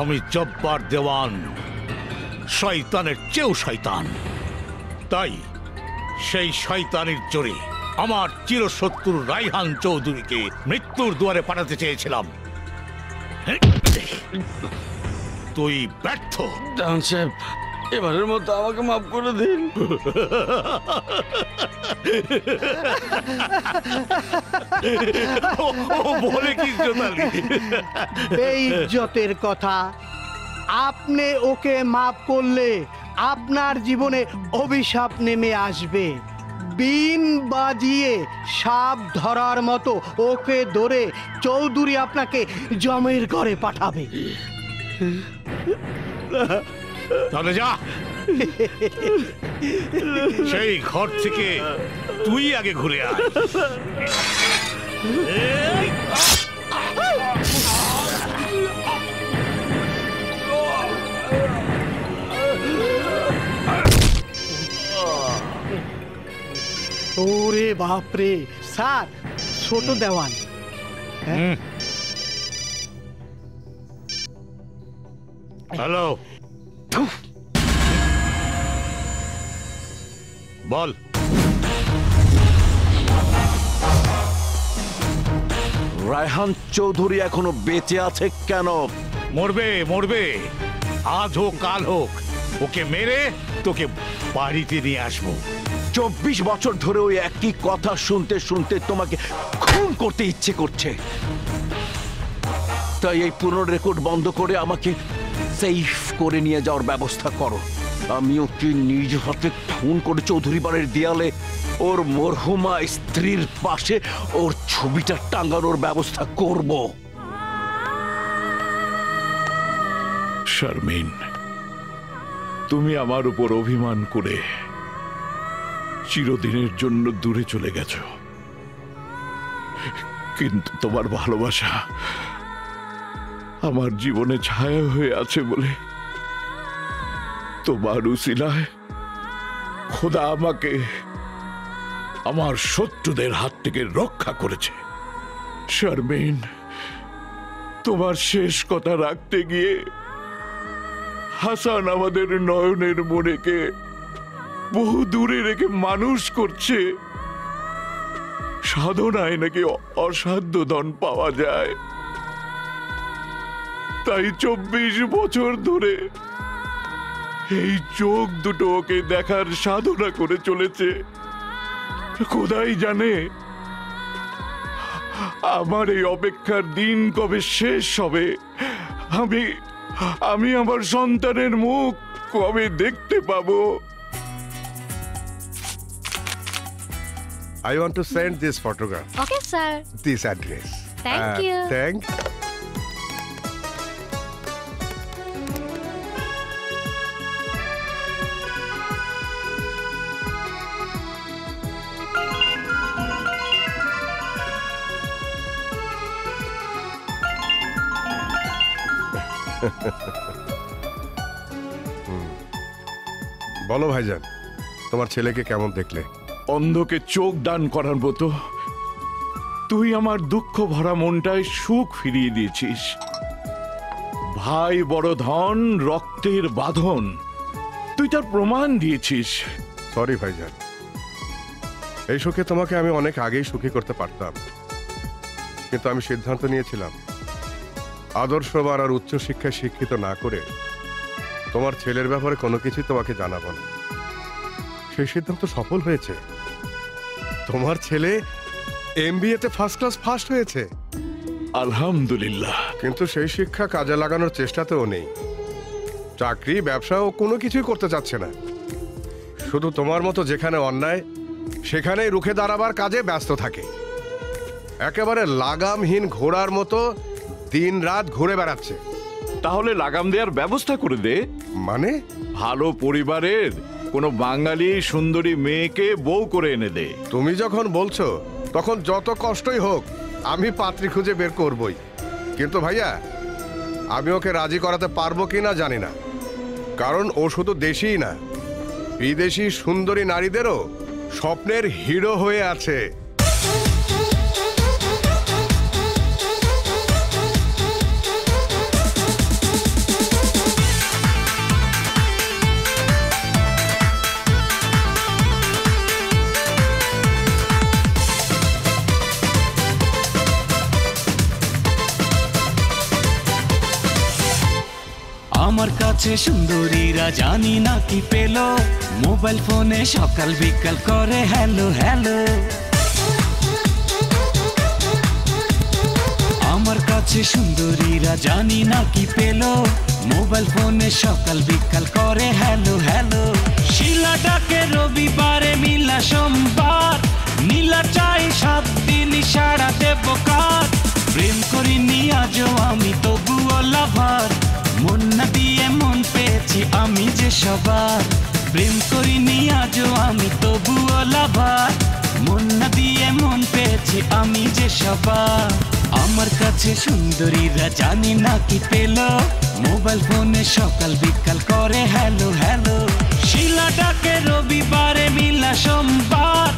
আমি জব্বার দেওয়ান, শয়তানের চেয়েও শয়তান। তাই সেই শয়তানের জোরে আমার চিরশত্রু রায়হান চৌধুরীকে মৃত্যুর দুয়ারে পাঠাতে চেয়েছিলাম। তুই ব্যর্থ। ডান সাহেব, এবারের মতো আমাকে মাফ করে দিন। বলে কি বেইজ্জতের কথা। আপনি ওকে মাফ করলে আপনার জীবনে অভিশাপ নেমে আসবে। বিন বাজিয়ে সাপ ধরার মতো ওকে ধরে চৌধুরী আপনাকে জমের ঘরে পাঠাবে। তাহলে যা, সেই ঘর থেকে তুই আগে ঘুরে আয়। ওরে বাপরে স্যার, ছোট দেওয়ান। হ্যালো, বল। রায়হান চৌধুরী এখনো বেঁচে আছে কেন? মরবে মরবে, আজ হোক কাল হোক, ওকে মেরে তোকে বাড়িতে নিয়ে আসবো। 24 বছর ধরে ওই একই কথা শুনতে শুনতে তোমাকে খুন করতে ইচ্ছে করছে। তাই এই পুরনো রেকর্ড বন্ধ করে আমাকে সেফ করে নিয়ে যাওয়ার ব্যবস্থা করো। আমি ওকে নিজ হাতে খুন করে চৌধুরী বাড়ির দেয়ালে ওর মরহুমা স্ত্রীর পাশে ওর ছবিটা টাঙানোর ব্যবস্থা করব। শারমিন, তুমি আমার উপর অভিমান করে চিরদিনের জন্য দূরে চলে গেছ, কিন্তু তোমার ভালোবাসা আমার জীবনে ছায়া হয়ে আছে বলে তোমার উসিলায় খোদা আমাকে আমার শত্রুদের হাত থেকে রক্ষা করেছে। শারমিন, তোমার শেষ কথা রাখতে গিয়ে হাসান আমাদের নয়নের মনেকে বহু দূরে রেখে মানুষ করছে। সাধনায় নাকি অসাধ্য ধন পাওয়া যায়, তাই 24 বছর ধরে এই চোখ দুটো ওকে দেখার সাধনা করে চলেছে। খোদাই জানে আমার এই অপেক্ষার দিন কবে শেষ হবে, আমি আমার সন্তানের মুখ কবে দেখতে পাবো। I want to send this photograph. Okay, sir. This address. Thank you. Thank. বলো ভাইজান, তোমার ছেলেকে কেমন দেখলে? অন্ধকে চোখ দান করার মতো তুই আমার দুঃখ ভরা মনটায় সুখ ফিরিয়ে দিয়েছিস। ভাই বড় ধন, রক্তের বাঁধন, তুই তার প্রমাণ দিয়েছিস। সরি ভাইজান, এই সুখে তোমাকে আমি অনেক আগেই সুখী করতে পারতাম, কিন্তু আমি সিদ্ধান্ত নিয়েছিলাম আদর্শবান আর উচ্চশিক্ষায় শিক্ষিত না করে তোমার ছেলের ব্যাপারে কোনো কিছু তোমাকে জানাবো না। সেই সিদ্ধান্ত সফল হয়েছে। তোমার ছেলে MBA তে ফার্স্ট ক্লাস ফার্স্ট হয়েছে। আলহামদুলিল্লাহ। কিন্তু সেই শিক্ষা কাজে লাগানোর চেষ্টাতেও নেই। চাকরি, ব্যবসা ও কোনো কিছুই করতে চাচ্ছে না। শুধু তোমার মতো যেখানে অন্যায় সেখানেই রুখে দাঁড়াবার কাজে ব্যস্ত থাকে। একেবারে লাগামহীন ঘোড়ার মতো দিন রাত ঘুরে বেড়াচ্ছে। তাহলে লাগাম দেওয়ার ব্যবস্থা করে দে। মানে? ভালো পরিবারের কোনো বাঙালি সুন্দরী মেয়েকে বউ করে এনে দে। তুমি যখন বলছো তখন যত কষ্টই হোক আমি পাত্রী খুঁজে বের করবই। কিন্তু ভাইয়া, আমি ওকে রাজি করাতে পারবো কিনা জানি না, কারণ ও শুধু দেশিই না, বিদেশি সুন্দরী নারীদেরও স্বপ্নের হিরো হয়ে আছে। আমার কাছে সুন্দরীরা জানি না কি পেল, মোবাইল ফোনে সকাল বিকাল করে হ্যালো হ্যালো। আমার কাছে সুন্দরীরা জানি না কি পেল, মোবাইল ফোনে সকাল বিকাল করে হ্যালো হ্যালো। শিলা ডাকে রবিবারে, মিলা সোমবার, নীলা চাই 7 দিন সারা দেব কার। প্রেম করিনি আজও আমি তবুও লাভার, মন না দিয়ে মন পেয়েছি আমি যে সবার। প্রেম করিনি আজও আমি তবুও লাভার, মন না দিয়ে মন পেয়েছি আমি যে সবার। আমার কাছে সুন্দরীরা জানি না কি পেল, মোবাইল ফোনে সকাল বিকাল করে হ্যালো হ্যালো। শিলা ডাকে রবিবারে, মিলা সোমবার,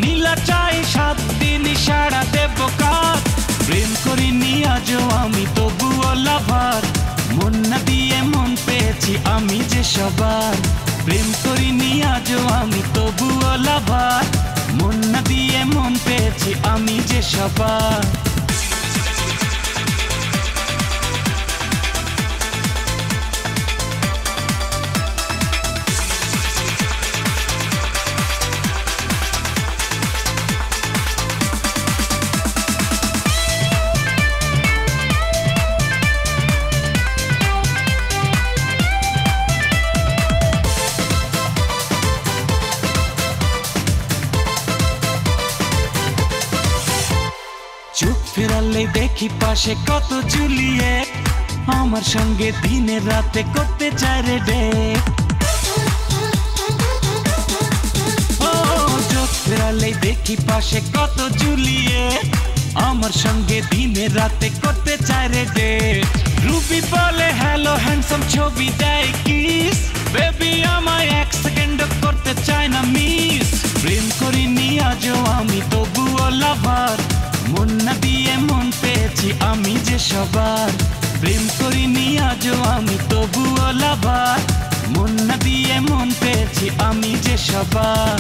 নীলা চাই 7 দিন সারা দেব কার। প্রেম করিনি আজও আমি তবুও লাভার, মন না দিয়ে মন পেয়েছি আমি যে সবার। প্রেম করিনি আজও আমি তবুও লাভার, মন না দিয়ে মন পেয়েছি আমি যে সবার। চোখ ফেরালে দেখি পাশে কত জুলিয়েট, আমার সঙ্গে দিনে রাতে করতে চায় রে ডেট। ও চোখ ফেরালে দেখি পাশে কত জুলিয়েট, আমার সঙ্গে দিনে রাতে করতে চায় রে ডেট। রুবি বলে হ্যালো হ্যান্ডসাম, ছবি দেয় কিস, বেবি আমায় 1 সেকেন্ড করতে চায় না মিস। প্রেম করিনি আজও আমি তবুও লাভার, মন না দিয়ে মন পেয়েছি আমি যে সবার। প্রেম করিনি আজও আমি তবুও লাভার, মন না দিয়ে মন পেয়েছি আমি যে সবার।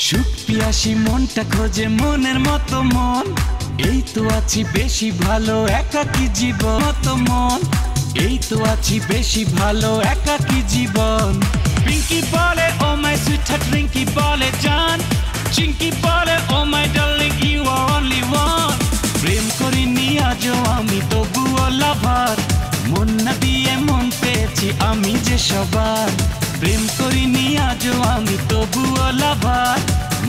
সুখ পিয়াসী মনটা খোঁজে মনের মতো মন, এই তো আছি বেশি ভালো একাকী জীবন। মতো মন, এই তো আছি বেশি ভালো একাকী জীবন। পিঙ্কি বলে oh my sweet heart, Rinky বলে জান, চিঙ্কি বলে oh my darling you are only one. প্রেম করিনি আজও আমি তবুও লাভার, মন না দিয়ে মন পেয়েছি আমি যে সবার। প্রেম করিনি আজও আমি তবুও লাভার,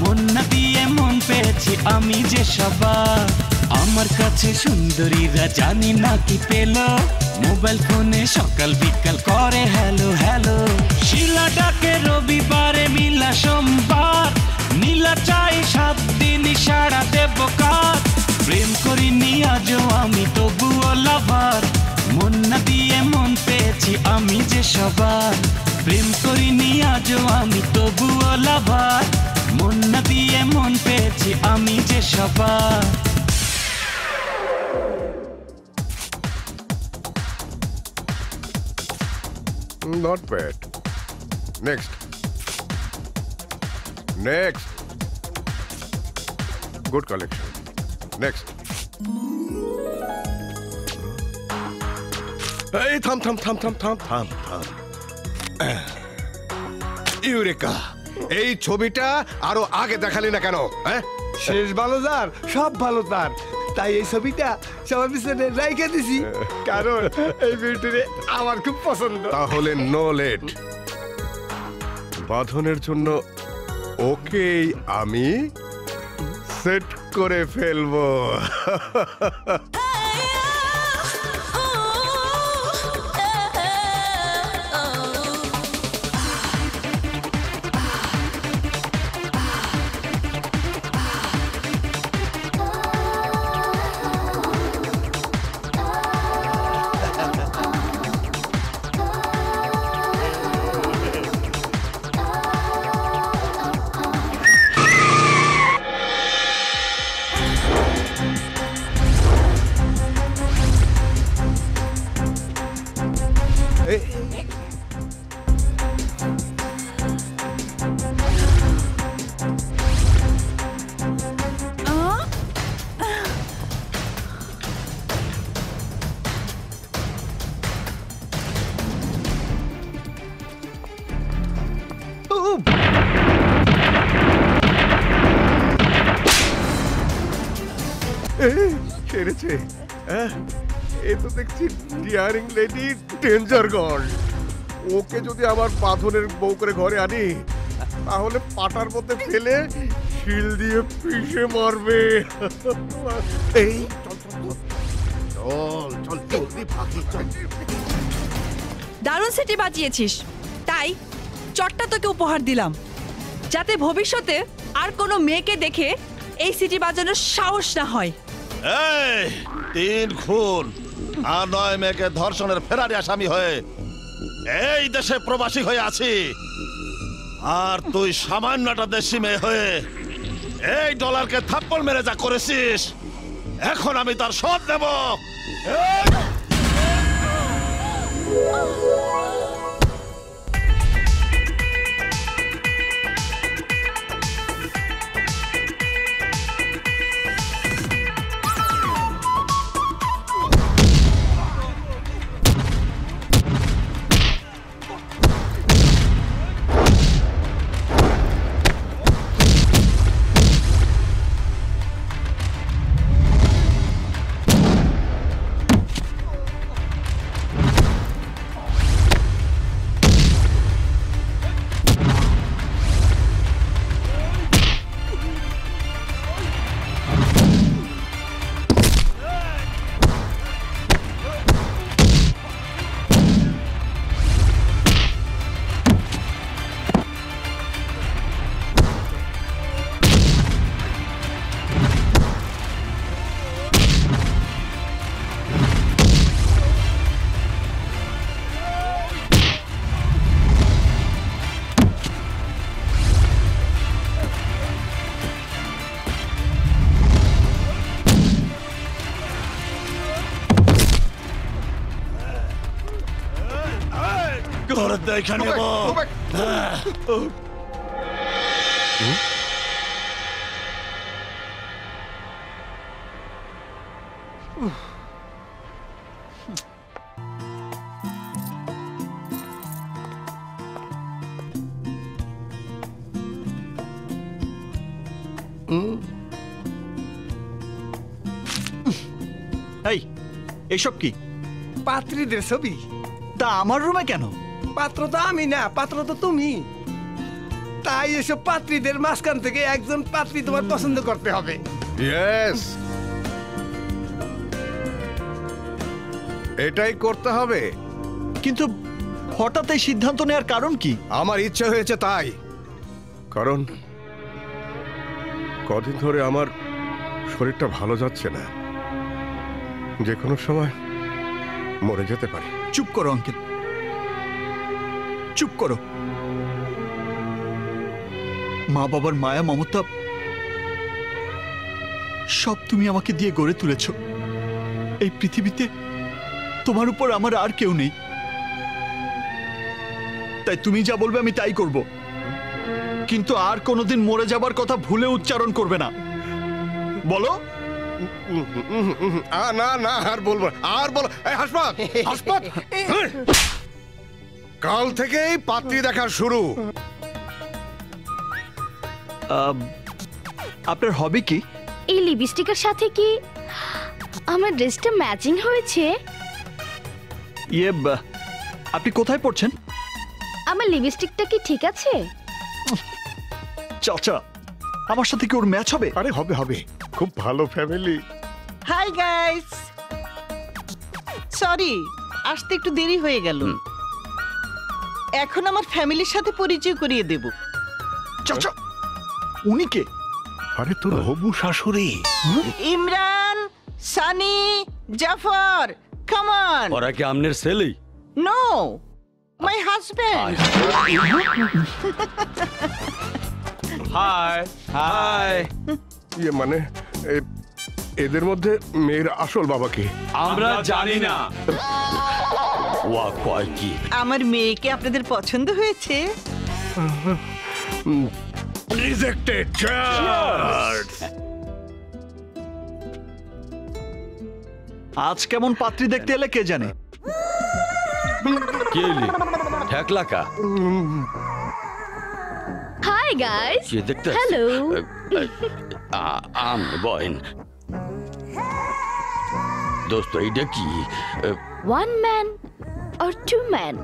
মন না দিয়ে মন পেয়েছি আমি যে সবার। আমার কাছে সুন্দরীরা জানি না কি পেল, মোবাইল ফোনে সকাল বিকাল করে হ্যালো হ্যালো। শিলা ডাকে রবিবারে, মিলা সোমবার, নীলা চাই 7 দিন সারা দেব কার। প্রেম করিনি আজও আমি তবুও লাভার, মন না দিয়ে মন পেয়েছি আমি যে সবার। প্রেম করিনি আজও আমি তবুও লাভার, মন না দিয়ে মন পেয়েছি আমি যে সবার। Not bad. Next. Next. Good collection. Next. এই থাম থাম থাম থাম থাম থাম থাম। ইউরেকা, এই ছবিটা আরো আগে দেখালি না কেন? হ্যাঁ, শেষ ভালো যার সব ভালো তার, তাই এই ছবিটা সবার পিছনে রাইখে দিছি, কারণ এই বিউটিরে আমার খুব পছন্দ। তাহলে নো লেট। বাঁধনের জন্য ওকেই আমি সেট করে ফেলবো। সেরেছে। এ তো দেখছি ডিয়ারিং লেডি ডেঞ্জার গার্ল। ওকে যদি আমার পাথরের বউ করে ঘরে আনি তাহলে পাটার মধ্যে ফেলে শিল দিয়ে পিষে মারবে। এই চল চল চল চল জলদি ভাগি চল। দারুণ সিটি বাজিয়েছিস, তাই চটটা তোকে উপহার দিলাম, যাতে ভবিষ্যতে আর কোনো মেয়েকে দেখে এই সিটি বাজানোর সাহস না হয়। এই 3 খুন আর 9 মেয়েকে ধর্ষণের ফেরারি আসামি হয়ে এই দেশে প্রবাসী হয়ে আছি, আর তুই সামান্যটা দেশি মেয়ে হয়ে এই ডলারকে থাপ্পড় মেরে যা করেছিস, এখন আমি তার শোধ নেব। তোর দেখে নেব। এই এসব কি? পাত্রীদের ছবি। তা আমার রুমে কেন? পাত্র তো আমি না, পাত্র তো তুমি। তাই এসব পাত্রীদের মাঝখান থেকে একজন পাত্রী তোমার পছন্দ করতে হবে। ইয়েস, এটাই করতে হবে। কিন্তু হঠাৎ এই সিদ্ধান্ত নেওয়ার কারণ কি? আমার ইচ্ছা হয়েছে তাই। কারণ কদিন ধরে আমার শরীরটা ভালো যাচ্ছে না, যে কোনো সময় মরে যেতে পারি। চুপ করো আঙ্কেল, চুপ করো। মা বাবার মায়া মমতা সব তুমি আমাকে দিয়ে গড়ে তুলেছ। এই পৃথিবীতে তোমার উপর আমার আর কেউ নেই, তাই তুমি যা বলবে আমি তাই করব। কিন্তু আর কোনোদিন মরে যাবার কথা ভুলে উচ্চারণ করবে না, বলো? না না, আর বলবো না, আর বলো। হাসপাত হাসপাত কাল থেকেই পাত্রী দেখা শুরু। আপনার হবি কি? এই লিপস্টিকের সাথে কি আমার ড্রেসটা ম্যাচিং হয়েছে? ইয়ে, আপনি কোথায় পড়ছেন? আমার লিপস্টিকটা কি ঠিক আছে? চাচা, আমার সাথে কি ওর ম্যাচ হবে? আরে হবে হবে, খুব ভালো ফ্যামিলি। হাই গাইস, সরি আসতে একটু দেরি হয়ে গেল। এখন আমার ফ্যামিলির সাথে পরিচয় করিয়ে দেব। চাচা, উনি কে? আরে তোর হবু শাশুড়ি। Imran, Sunny, Jafar, come on. ওরা কি আমনের ছেলে? No, my husband. Hi hi. ইয়ে মানে এদের মধ্যে মেয়ের আসল বাবা কি? আমরা জানি না। ওয়া কয় কি? আমার মেয়েকে আপনাদের পছন্দ হয়েছে? রিজেক্টেড। আজ কেমন পাত্রী দেখতে এলে কে জানে। কে এলি? ঠেকলাকা। Hi guys. কে দেখতে? Hello. আম বয়েন। দোস্ত এইটা কি? One man or two men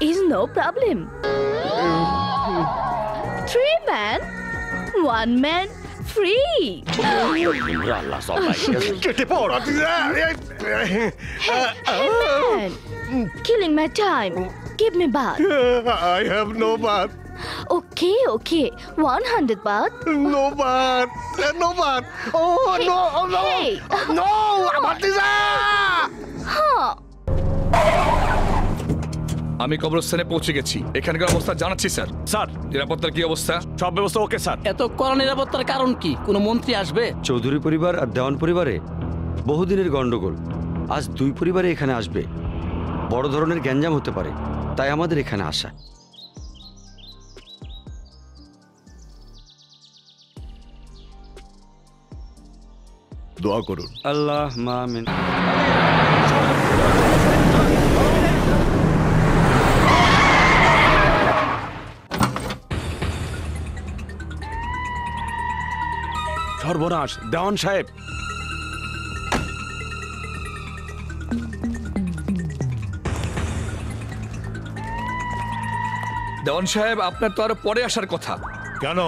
is no problem. Three men, one man free. আল্লাহ সবাই কেটে পড়। Hey man, killing my time. Give me bath. I have no bath. Okay, okay. 100 baht. No bath. No bath. Oh no, oh no. Hey. No, Bhatiza! Huh. আমি কবরস্থানে পৌঁছে গেছি। এখানকার অবস্থা জানাচ্ছি স্যার। স্যার, নিরাপত্তার কি অবস্থা? সব ব্যবস্থা ওকে স্যার। এত কড়া নিরাপত্তার কারণ কি? কোনো মন্ত্রী আসবে? চৌধুরী পরিবার আর দেওয়ান পরিবারে বহুদিনের গন্ডগোল। আজ দুই পরিবারে এখানে আসবে। বড় ধরনের গ্যাঞ্জাম হতে পারে, তাই আমাদের এখানে আসা। দোয়া করুন। আল্লাহ আমিন। সর্বনাশ, দেওয়ান সাহেব। দেওয়ান সাহেব, আপনার তো আরো পরে আসার কথা। কেন?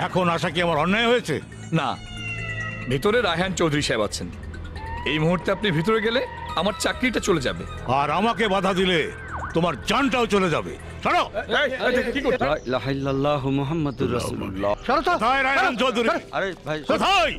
এখন আসা কি আমার অন্যায় হয়েছে? না, ভিতরে রায়হান চৌধুরী সাহেব আছেন। এই মুহূর্তে আপনি ভিতরে গেলে আমার চাকরিটা চলে যাবে। আর আমাকে বাধা দিলে তোমার জানটাও চলে যাবে। ছাড়ো। লা ইলাহা ইল্লাল্লাহ মুহাম্মাদুর রাসূলুল্লাহ। কোথায় রায়হান চৌধুরী? আরে ভাই, কোথায়?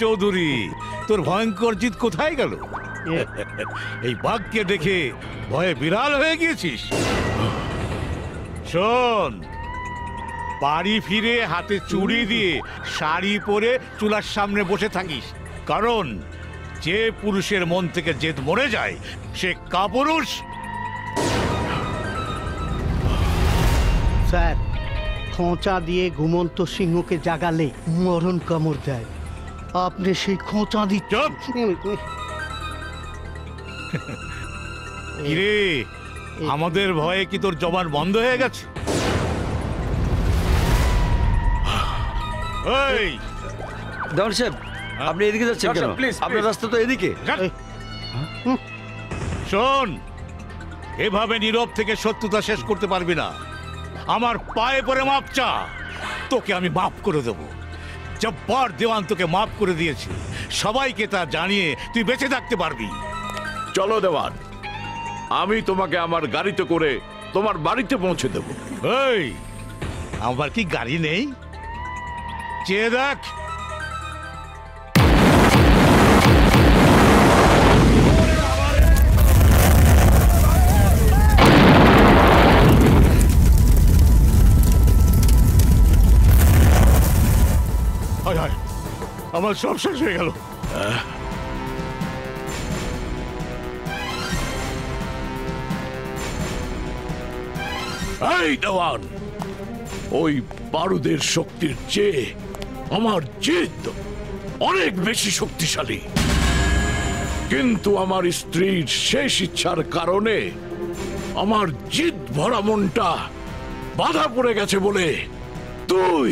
চৌধুরী, তোর ভয়ঙ্কর জিত কোথায় গেল? এই বাঘকে দেখে ভয়ে বিড়াল হয়ে গিয়েছিস? শোন, বাড়ি ফিরে হাতে চুড়ি দিয়ে শাড়ি পরে চুলার সামনে বসে থাকিস, কারণ যে পুরুষের মন থেকে জেদ মরে যায় সে কাপুরুষ। স্যার, খোঁচা দিয়ে ঘুমন্ত সিংহকে জাগালে মরণ কামড় দেয়। আপনি সেই খোঁচা দিচ্ছেন। কিরে, আমাদের ভয়ে কি তোর জবান বন্ধ হয়ে গেছে? এই দেওয়ান সাহেব, আপনি এদিকে যাচ্ছেন কেন? আপনার রাস্তা তো এদিকে। শোন, এভাবে নীরব থেকে শত্রুতা শেষ করতে পারবি না। আমার পায়ে পড়ে মাপ চা, তোকে আমি মাফ করে দেবো। জব্বার দেওয়ান তোকে মাফ করে দিয়েছি, সবাইকে তা জানিয়ে তুই বেঁচে থাকতে পারবি। চলো দেওয়ান, আমি তোমাকে আমার গাড়িতে করে তোমার বাড়িতে পৌঁছে দেব। এই, আমার কি গাড়ি নেই? চেয়ে দেখ। আমার সব শেষ হয়ে গেল। এই দেওয়ান, ওই বারুদের শক্তির চেয়ে আমার জিদ অনেক বেশি শক্তিশালী। কিন্তু আমার স্ত্রীর শেষ ইচ্ছার কারণে আমার জিদ ভরা মনটা বাধা পড়ে গেছে বলে তুই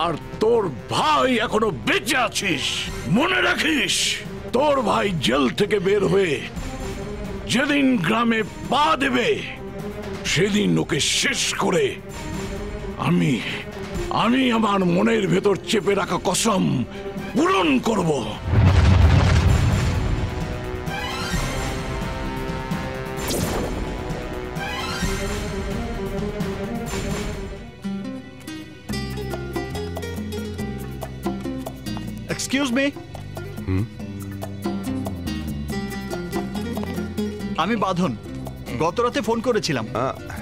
আর তোর ভাই এখনো বেঁচে আছিস। মনে রাখিস, তোর ভাই জেল থেকে বের হয়ে যেদিন গ্রামে পা দেবে সেদিন ওকে শেষ করে আমি আমার মনের ভেতর চেপে রাখা কসম পূরণ করব। এক্সকিউজ মি, আমি বাঁধন। গত রাতে ফোন করেছিলাম।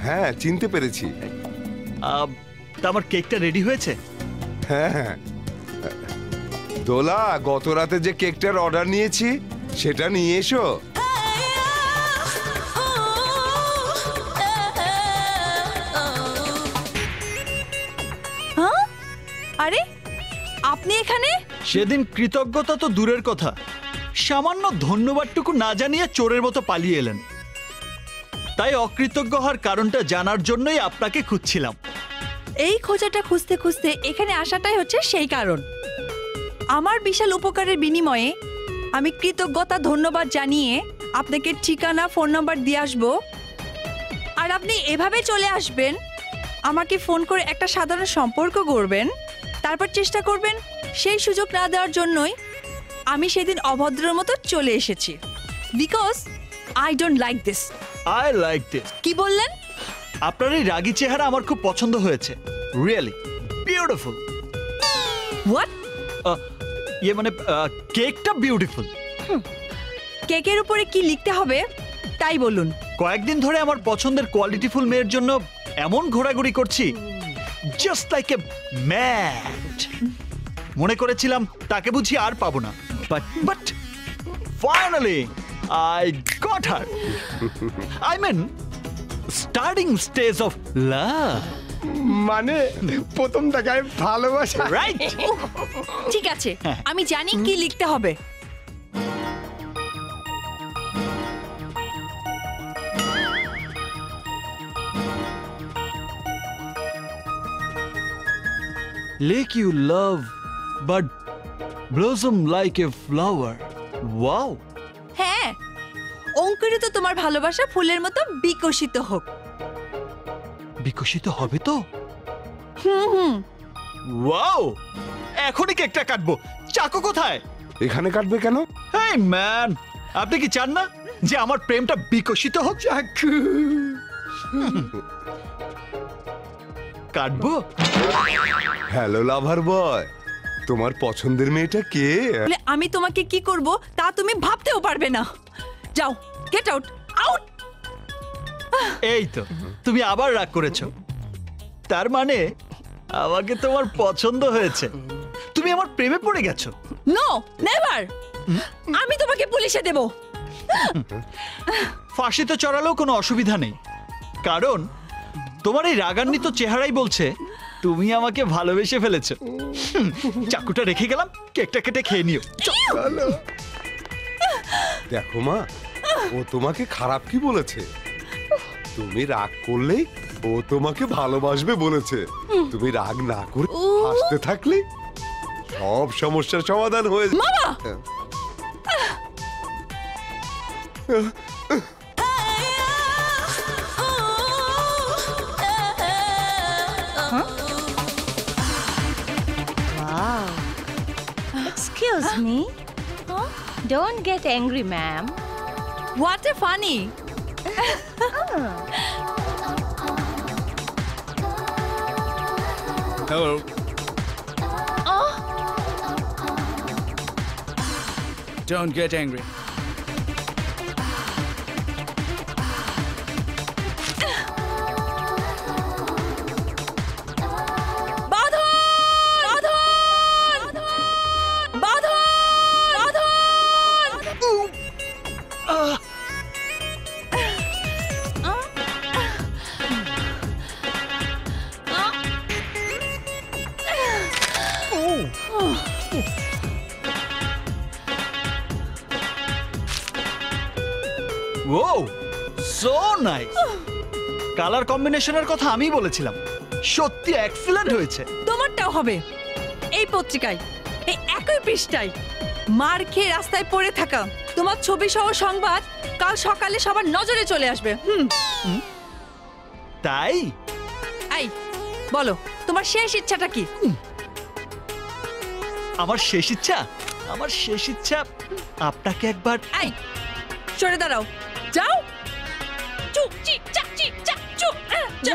হ্যাঁ, চিনতে পেরেছি। তা আমার কেকটা রেডি হয়েছে? হ্যাঁ, দোলা, গত রাতে যে কেকটার অর্ডার নিয়েছি সেটা নিয়ে এসো। হ্যাঁ? আরে আপনি এখানে? সেদিন কৃতজ্ঞতা তো দূরের কথা, সামান্য ধন্যবাদটুকু না জানিয়ে চোরের মতো পালিয়ে এলেন। তাই অকৃতজ্ঞ হওয়ার কারণটা জানার জন্যই আপনাকে খুঁজছিলাম। এই খোঁজাটা খুঁজতে খুঁজতে এখানে আসাটাই হচ্ছে সেই কারণ। আমার বিশাল উপকারের বিনিময়ে আমি কৃতজ্ঞতা ধন্যবাদ জানিয়ে আপনাকে ঠিকানা, ফোন নাম্বার দিয়ে আসবো, আর আপনি এভাবে চলে আসবেন, আমাকে ফোন করে একটা সাধারণ সম্পর্ক গড়বেন, তারপর চেষ্টা করবেন সেই সুযোগ না দেওয়ার জন্যই আমি সেদিন অভদ্রের মতো চলে এসেছি। Because I don't like this. I like this. কি বললেন? আপনার এই রাগী চেহারা আমার খুব পছন্দ হয়েছে। Really beautiful. হোয়াট? ইয়ে মানে কেকটা বিউটিফুল। কেকের উপরে কি লিখতে হবে তাই বলুন। কয়েকদিন ধরে আমার পছন্দের কোয়ালিটিফুল মেয়ের জন্য এমন ঘোরাঘুরি করছি, জাস্ট লাইক এ ম্যাড। মনে করেছিলাম তাকে বুঝি আর পাবো না, but finally I got her. I mean starting stage of love. মানে প্রথম দেখায় ভালোবাসা। রাইট। ঠিক আছে, আমি জানি কি লিখতে হবে। Lake you love, but blossom like a flower. Wow! হ্যাঁ, অঙ্কুরিত তোমার ভালোবাসা ফুলের মতো বিকশিত হোক। বিকশিত হবে তো? হুম। ওয়াও! এখনই কেকটা কাটবো। চাকু কোথায়? এখানে কাটবে কেন? হেই ম্যান, আপনি কি চান না যে আমার প্রেমটা বিকশিত হোক? চাকু কাটবো। হ্যালো লাভার বয়, তোমার পছন্দের মেয়েটা কে? আমি তোমাকে কি করব তা তুমি ভাবতেও পারবে না। যাও, গেট আউট, আউট। এই তো, তুমি আবার রাগ করেছো। তার মানে আমাকে তোমার পছন্দ হয়েছে, তুমি আমার প্রেমে পড়ে গেছো। No, never. আমি তোমাকে পুলিশে দেব। ফাঁসিতে চড়ালেও কোনো অসুবিধা নেই, কারণ তোমার এই রাগান্বিত চেহারাই বলছে তুমি আমাকে ভালোবেসে ফেলেছো। চাকুটা রেখে গেলাম, কেকটা কেটে খেয়ে নিও। দেখো মা, ও তোমাকে খারাপ কি বলেছে? তুমি রাগ করলেই ও তোমাকে ভালোবাসবে বলেছে। তুমি রাগ না করে হাসতে থাকলে সব সমস্যার সমাধান হয়ে যাবে। মামা! Wow. Excuse me. Don't get angry, ma'am. What a funny. Hello. Oh. Don't get angry. Oh so nice. Colour কম্বিনেশনের কথা আমি বলেছিলাম, সত্যি এক্সিলেন্ট হয়েছে। তোমারটাও হবে এই পত্রিকায়, এই একই পৃষ্ঠায় মার খেয়ে রাস্তায় পড়ে থাকা তোমার ছবি সহ সংবাদ কাল সকালে সবার নজরে চলে আসবে। তাই? এই বলো, তোমার শেষ ইচ্ছাটা কি? আমার শেষ ইচ্ছা, আমার শেষ ইচ্ছা আপনাকে একবার। এই সরে দাঁড়াও, যাও। চুপ চিপ চাপ চিপ চাপ চুপ।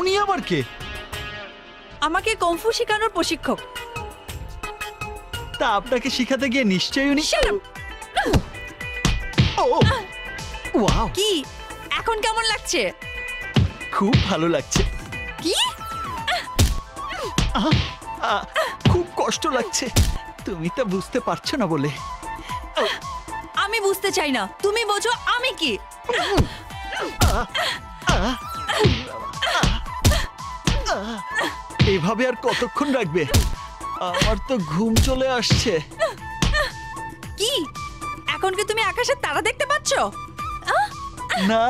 উনি আবার কে? আমাকে কংফু শেখানোর প্রশিক্ষক। তা আপনাকে শিখাতে গিয়ে নিশ্চয়ই উনি। ওয়াও, কি এখন কেমন লাগছে? খুব ভালো লাগছে। কি? খুব কষ্ট লাগছে, তুমি তা বুঝতে পারছো না বলে। আমি বুঝতে চাই না, তুমি বোঝো আমি কি। এভাবে আর কতক্ষণ রাখবে? আমার তো ঘুম চলে আসছে। কি এখন কি তুমি আকাশের তারা দেখতে পাচ্ছ? না,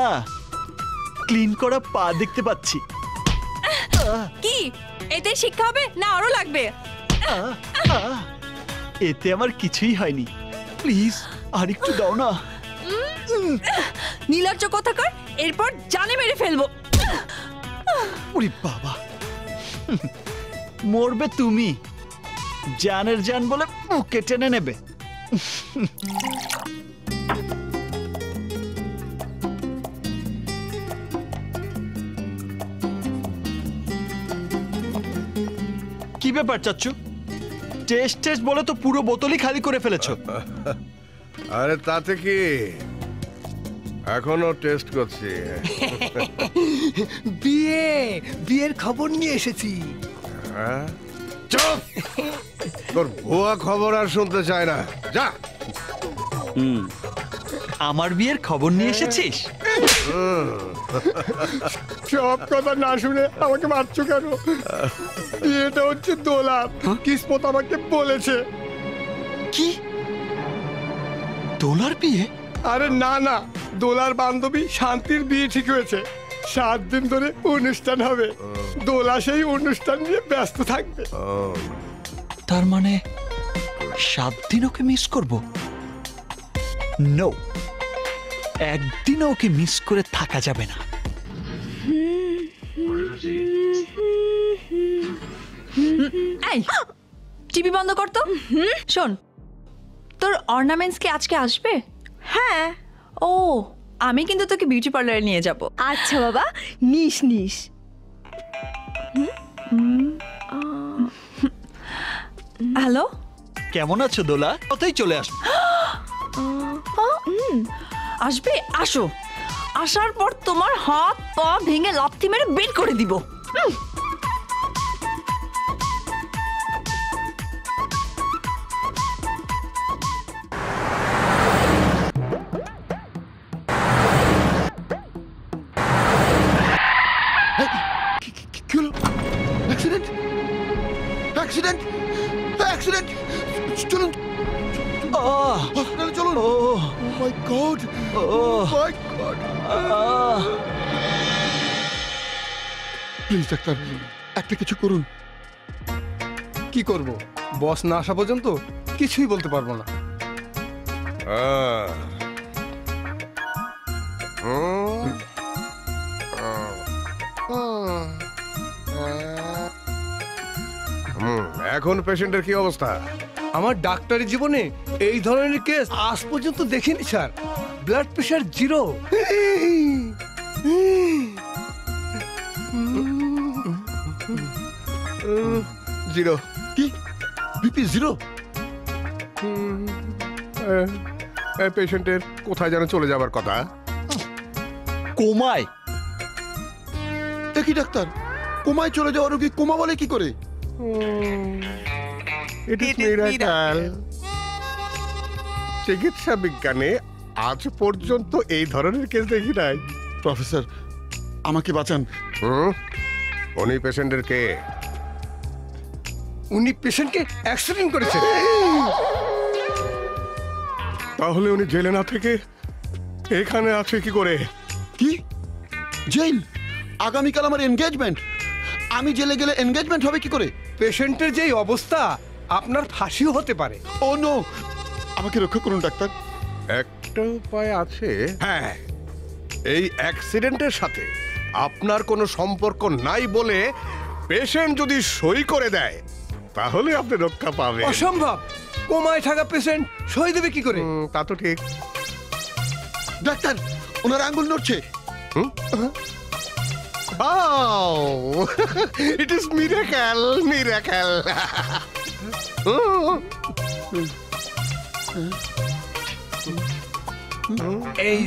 ক্লিন করা পা দেখতে পাচ্ছি। কি এতে শিক্ষা হবে না আরো লাগবে? এতে আমার কিছুই হয়নি, প্লিজ আর একটু দাও না। নীলার্য কথাকার, এরপর জানে মেরে ফেলবো। ওরে বাবা, মরবে তুমি, জানের জান বলে বুকে টেনে নেবে। কি ব্যাপার চাচ্চু, টেস্ট টেস্ট বলে তো পুরো বোতলই খালি করে ফেলেছো। আরে তাতে কি, এখনো টেস্ট করছি। বিয়ের খবর নিয়ে এসেছি। চুপ, তোর ভুয়া খবর আর শুনতে চায় না, যা। আমার বিয়ের খবর নিয়ে এসেছিস? সব কথা না শুনে আমাকে মারছো কেন? বিয়েটা হচ্ছে দোলা, কিসমত আমাকে বলেছে। কি দোলার বিয়ে? আরে না না, দোলার বান্ধবী শান্তির বিয়ে ঠিক হয়েছে। 7 দিন ধরে অনুষ্ঠান হবে, দোলা সেই অনুষ্ঠান নিয়ে ব্যস্ত থাকবে। তার মানে 7 দিন ওকে মিস করব? নো, একদিনও ওকে মিস করে থাকা যাবে না। এই টিভি বন্ধ কর তো। শোন, তোর অর্নামেন্টস কি আজকে আসবে? হ্যাঁ। ও, আমি কিন্তু তোকে বিউটি পার্লারে নিয়ে যাব। আচ্ছা বাবা, নিস নিস। হ্যালো, কেমন আছো দোলা? কতই চলে আসো। আসবে? আসো, আসার পর তোমার হাত পা ভেঙে লাথি মেরে বের করে দিব। Accident, accident, accident! চলুন হসপিটালে চলুন। Oh my god, oh my god! Please doctor, একটা কিছু করুন। কি করব? বস না আসা পর্যন্ত কিছুই বলতে পারবো না। এখন পেশেন্টের কি অবস্থা? আমার ডাক্তারি জীবনে এই ধরনের কেস আজ পর্যন্ত দেখিনি স্যার। Blood pressure 0। জিরো? কি বিপি 0? পেশেন্টের কোথায় যেন চলে যাবার কথা। কোমায়? দেখি ডাক্তার, কোমায় চলে যাওয়া রোগী কোমা বলে কি করে? চিকিৎসা বিজ্ঞানে আজ পর্যন্ত এই ধরনের কেস দেখি নাই। প্রফেসর, আমাকে বাঁচান। উনি পেশেন্টের কে? উনি পেশেন্টকে অ্যাক্সিডেন্ট করেছে। তাহলে উনি জেলে না থেকে এখানে আছে কি করে? কি জেল? আগামীকাল আমার এনগেজমেন্ট, আমি জেলে গেলে এনগেজমেন্ট হবে কি করে? পেশেন্টের যেই অবস্থা আপনার ফাঁসিও হতে পারে। ও নো, আমাকে রক্ষা করুন ডাক্তার। একটা উপায় আছে। হ্যাঁ, এই অ্যাক্সিডেন্টের সাথে আপনার কোনো সম্পর্ক নাই বলে পেশেন্ট যদি সই করে দেয় তাহলে আপনি রক্ষা পাবেন। অসম্ভব, কোমায় থাকা পেশেন্ট সই দেবে কি করে? তা তো ঠিক। ডাক্তার, ওনার আঙ্গুল নড়ছে। It is miracle, miracle. এই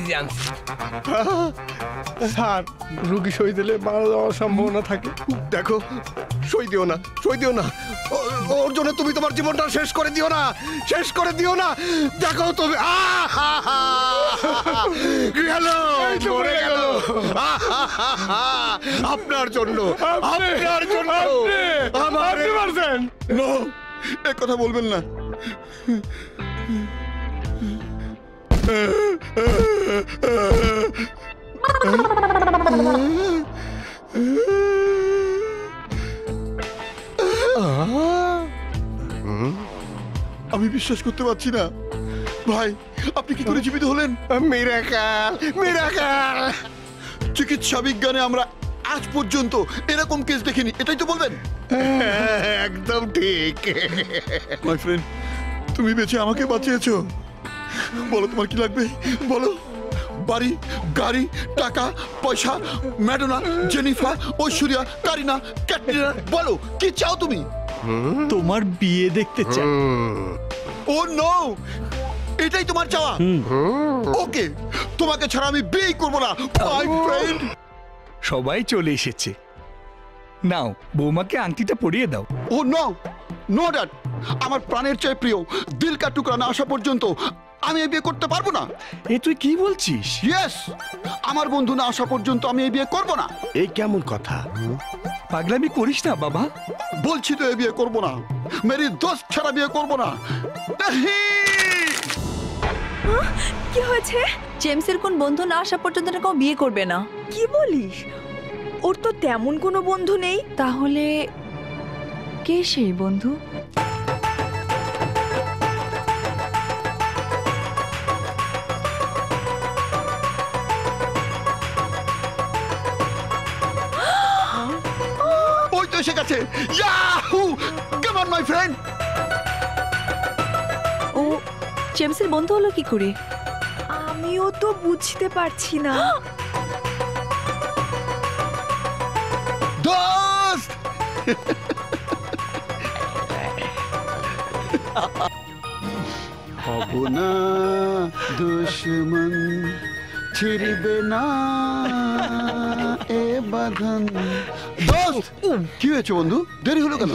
স্যার, রুগী সই দিলে মারা যাওয়ার সম্ভাবনা থাকে। দেখো, সই দিও না, সই দিও না। ওর জন্য তুমি তোমার জীবনটা শেষ করে দিও না, শেষ করে দিও না। দেখো তুমি গেল, মরে গেল আপনার জন্য, আপনার জন্য। আপনি মারছেন? নো, এ কথা বলবেন না। আমি বিশ্বাস করতে পারছি না ভাই, আপনি কি করে জীবিত হলেন? Miracle, miracle. চিকিৎসা বিজ্ঞানে আমরা আজ পর্যন্ত এরকম কেস দেখিনি, এটাই তো বলবেন? একদম ঠিক। মাই ফ্রেন্ড, তুমি বেঁচে আমাকে বাঁচিয়েছো। বলো তোমার কি লাগবে, বলো। বাড়ি, গাড়ি, টাকা, পয়সা, ম্যাডোনা, জেনিফার, ঐশ্বরিয়া, কারিনা, ক্যাটরিনা, বলো কি চাও তুমি? তোমার বিয়ে দেখতে চাই। ও নো, এটাই তোমার চাওয়া? ওকে, তোমাকে ছাড়া আমি বিয়ে করব না মাই ফ্রেন্ড। সবাই চলে এসেছে, নাও বৌমাকে আংটিটা পরিয়ে দাও। ও নো, নো ড্যাড, আমার প্রাণের চেয়ে প্রিয় দিল কা টুকরা না আসা পর্যন্ত আমি এই বিয়ে করতে পারবো না। এ তুই কি বলছিস? ইয়েস, আমার বন্ধু না আসা পর্যন্ত আমি এই বিয়ে করব না। এই কেমন কথা? পাগলামি করিস না বাবা। বলছি তো এই বিয়ে করব না, মেরি দোস্ত ছাড়া বিয়ে করব না। কি হয়েছে? জেমসের কোন বন্ধু না আসা পর্যন্ত কেউ বিয়ে করবে না। কি বলিস? ওর তো তেমন কোনো বন্ধু নেই। তাহলে কে সেই বন্ধু? ওই তো এসে গেছে। Yahoo, come on my friend. ও জেমসের বন্ধু হলো কি করে? আমিও তো বুঝতে পারছি না। দোস্ত, হব না দুশ্মন, ছিড়বে না এ বাঁধন। দোস্ত, কি হয়েছে বন্ধু, দেরি হলো কেন?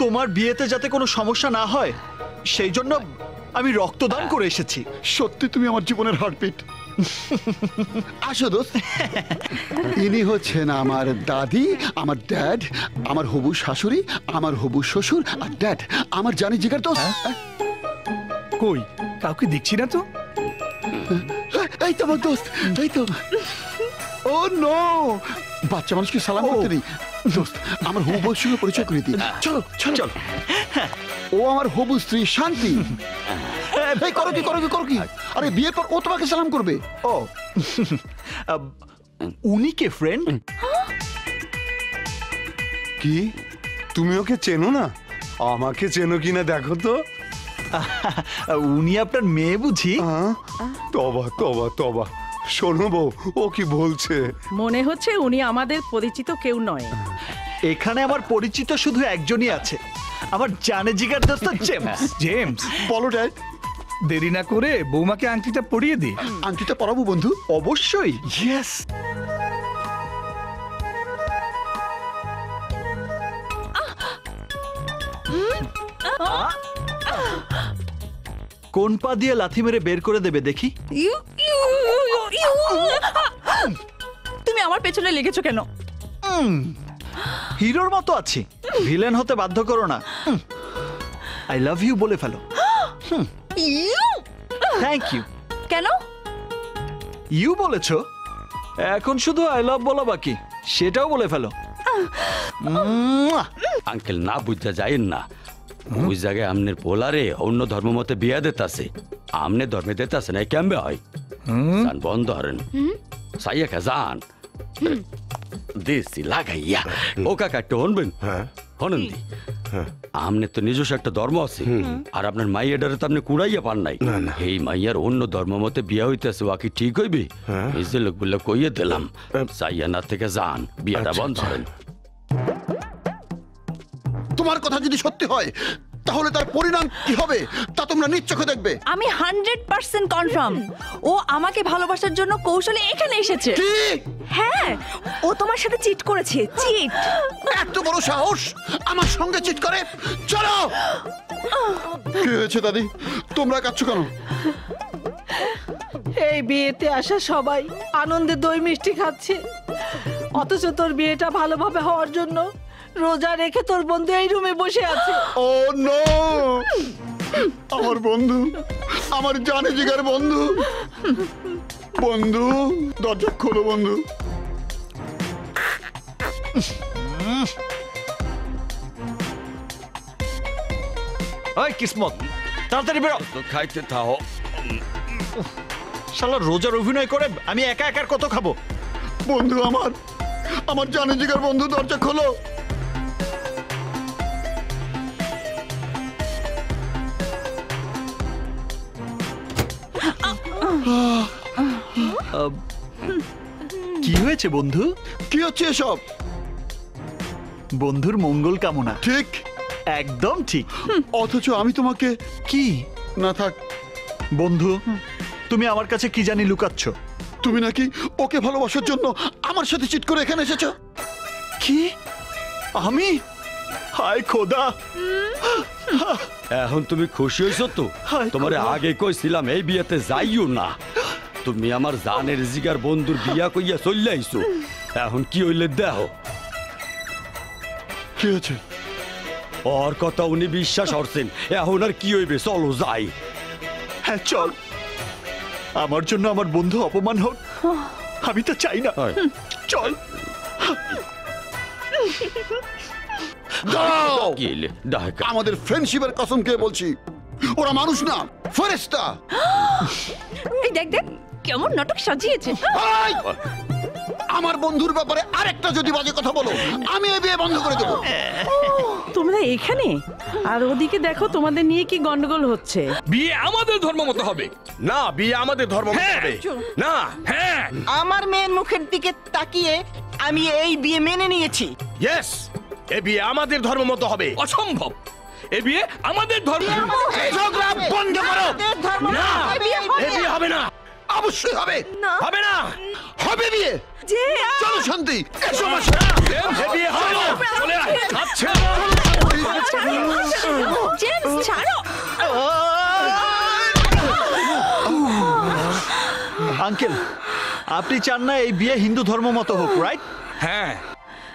তোমার বিয়েতে যাতে কোনো সমস্যা না হয় সেই জন্য আমি রক্তদান করে এসেছি। সত্যি তুমি আমার জীবনের হার্টবিট। আসো দোস্ত। ইনি হচ্ছেন আমার দাদি, আমার ড্যাড, আমার হবু শাশুড়ি, আমার হবু শ্বশুর, আর ড্যাড আমার জানি জিগার দোস্ত। কই কাউকে দেখছি না তো। এই তো আমার দোস্ত, এই তো। ও নো, বাচ্চা মানুষকে সালাম করতে নেই। দোস্ত, আমার হবু বউর সঙ্গে পরিচয় করে দিই। চলো চলো চলো। ও আমার হবু স্ত্রী শান্তি। এই করো কি, করো কি, করো কি? আরে বিয়ের পর ও তোমাকে সালাম করবে। ও উনি কে ফ্রেন্ড? কি তুমি ওকে চেনো না? আমাকে চেনো কিনা দেখো তো। উনি আপনার মেয়ে বুঝি? তবা তবা তবা, শোনো বউ, ও কি বলছে? মনে হচ্ছে উনি আমাদের পরিচিত কেউ নয়। এখানে আমার পরিচিত শুধু একজনই আছে, আমার জানে জিগার দোস্ত জেমস। জেমস, বলো ড্যাড। দেরি না করে বৌমাকে আংটিটা পরিয়ে দে। আংটিটা পরাবো বন্ধু? অবশ্যই। ইয়েস। কোন পা দিয়ে লাথি মেরে বের করে দেবে দেখি? তুমি আমার পেছনে লেগেছো কেন? হিরোর মতো আছি, ভিলেন হতে বাধ্য করো না। আই লাভ ইউ বলে ফেলো। Thank you. কেন? ইউ বলেছো, এখন শুধু আই লাভ বলা বাকি, সেটাও বলে ফেলো। আঙ্কেল না বুঝতে যাইন না, ওই জায়গায় আমনের পোলারে অন্য ধর্ম মতে বিয়া দিতাছে, আমনে ধর্মে দিতাছে না, কেমবে হয়? জান বন্ধ হরেন সাইয়া জান দেশি লাগাইয়া ও কাকা একটু হনবেন। হনেন দি আমনে তো নিজস্ব একটা ধর্ম আছে, আর আপনার মাইয়াডারে তো আপনি কুড়াইয়া পান নাই। এই মাইয়ার অন্য ধর্ম মতে বিয়া হইতেছে, ও কি ঠিক হইবে? এই যে লোক বললে কইয়ে দিলাম, সাইয়া না থেকে যান, বিয়াটা বন্ধ করেন। তোমার কথা যদি সত্যি হয় তাহলে তার পরিণাম কি হবে তা তোমরা নিজ চোখে দেখবে। আমি 100% কনফার্ম ও আমাকে ভালোবাসার জন্য কৌশলে এখানে এসেছে। হ্যাঁ, ও তোমার সাথে চিট করেছে। চিট! এত বড় সাহস আমার সঙ্গে চিট করে? চলো। কি হয়েছে দাদি, তোমরা কাঁদছো কেন? এই বিয়েতে আসা সবাই আনন্দে দই মিষ্টি খাচ্ছে, অথচ তোর বিয়েটা ভালোভাবে হওয়ার জন্য রোজা রেখে তোর বন্ধু এই রুমে বসে আছে। ও নো, আমার বন্ধু, আমার জানে জিগার বন্ধু। বন্ধু দরজা খোলো বন্ধু। ওই কিসমত, তাড়াতাড়ি বেরো। খাইতে থাও। শালা রোজার অভিনয় করে আমি একা একা কত খাবো। বন্ধু আমার, আমার জানে জিগার বন্ধু, দরজা খোলো। কি হয়েছে বন্ধু? কি হচ্ছে এসব? বন্ধুর মঙ্গল কামনা। ঠিক, একদম ঠিক। অথচ আমি তোমাকে কি না থাক। বন্ধু, তুমি আমার কাছে কি জানি লুকাচ্ছ। তুমি নাকি ওকে ভালোবাসার জন্য আমার সাথে চিট করে এখানে এসেছো। কি? আমি? হায় খোদা! এখন তুমি খুশি হইছো তো? তোমার আগে কইছিলাম এই বিয়েতে যাইও না, তুমি আমার জানের জিগার বন্ধুর বিয়া কইয়া চলে আইছো। এখন কি হইলে দেখো। কি হয়েছে? ওর কথা উনি বিশ্বাস করছেন, এখন আর কি হইবে? চলো যাই। হ্যাঁ চল, আমার জন্য আমার বন্ধু অপমান হোক আমি তো চাই না। চল। আমাদের ফ্রেন্ডশিপের কসম খেয়ে বলছি, ওরা মানুষ না, ফেরেশতা। এই দেখ দেখ কেমন নাটক সাজিয়েছে। আমার বন্ধুর ব্যাপারে আরেকটা যদি বাজে কথা বলো, আমি এই বিয়ে বন্ধ করে দেবো। তোমরা এখানে, আর ওদিকে দেখো তোমাদের নিয়ে কি গন্ডগোল হচ্ছে। বিয়ে আমাদের ধর্ম মতো হবে না, বিয়ে আমাদের ধর্ম মতো হবে না। হ্যাঁ, আমার মেয়ের মুখের দিকে তাকিয়ে আমি এই বিয়ে মেনে নিয়েছি। ইয়েস, এই বিয়ে আমাদের ধর্ম মতো হবে। অসম্ভব, এই বিয়ে আমাদের ধর্ম। ঝগড়া বন্ধ করো। না, এই বিয়ে এই বিয়ে হবে না। অবশ্যই হবে। হবে না, হবে বিয়ে। চলো শান্তি, এসো আমার এই বিয়ে হবে না। চলে আয়। আচ্ছা জেমস ছাড়ো। আঙ্কেল, আপনি চান না এই বিয়ে হিন্দু ধর্ম মতো হোক, রাইট? হ্যাঁ।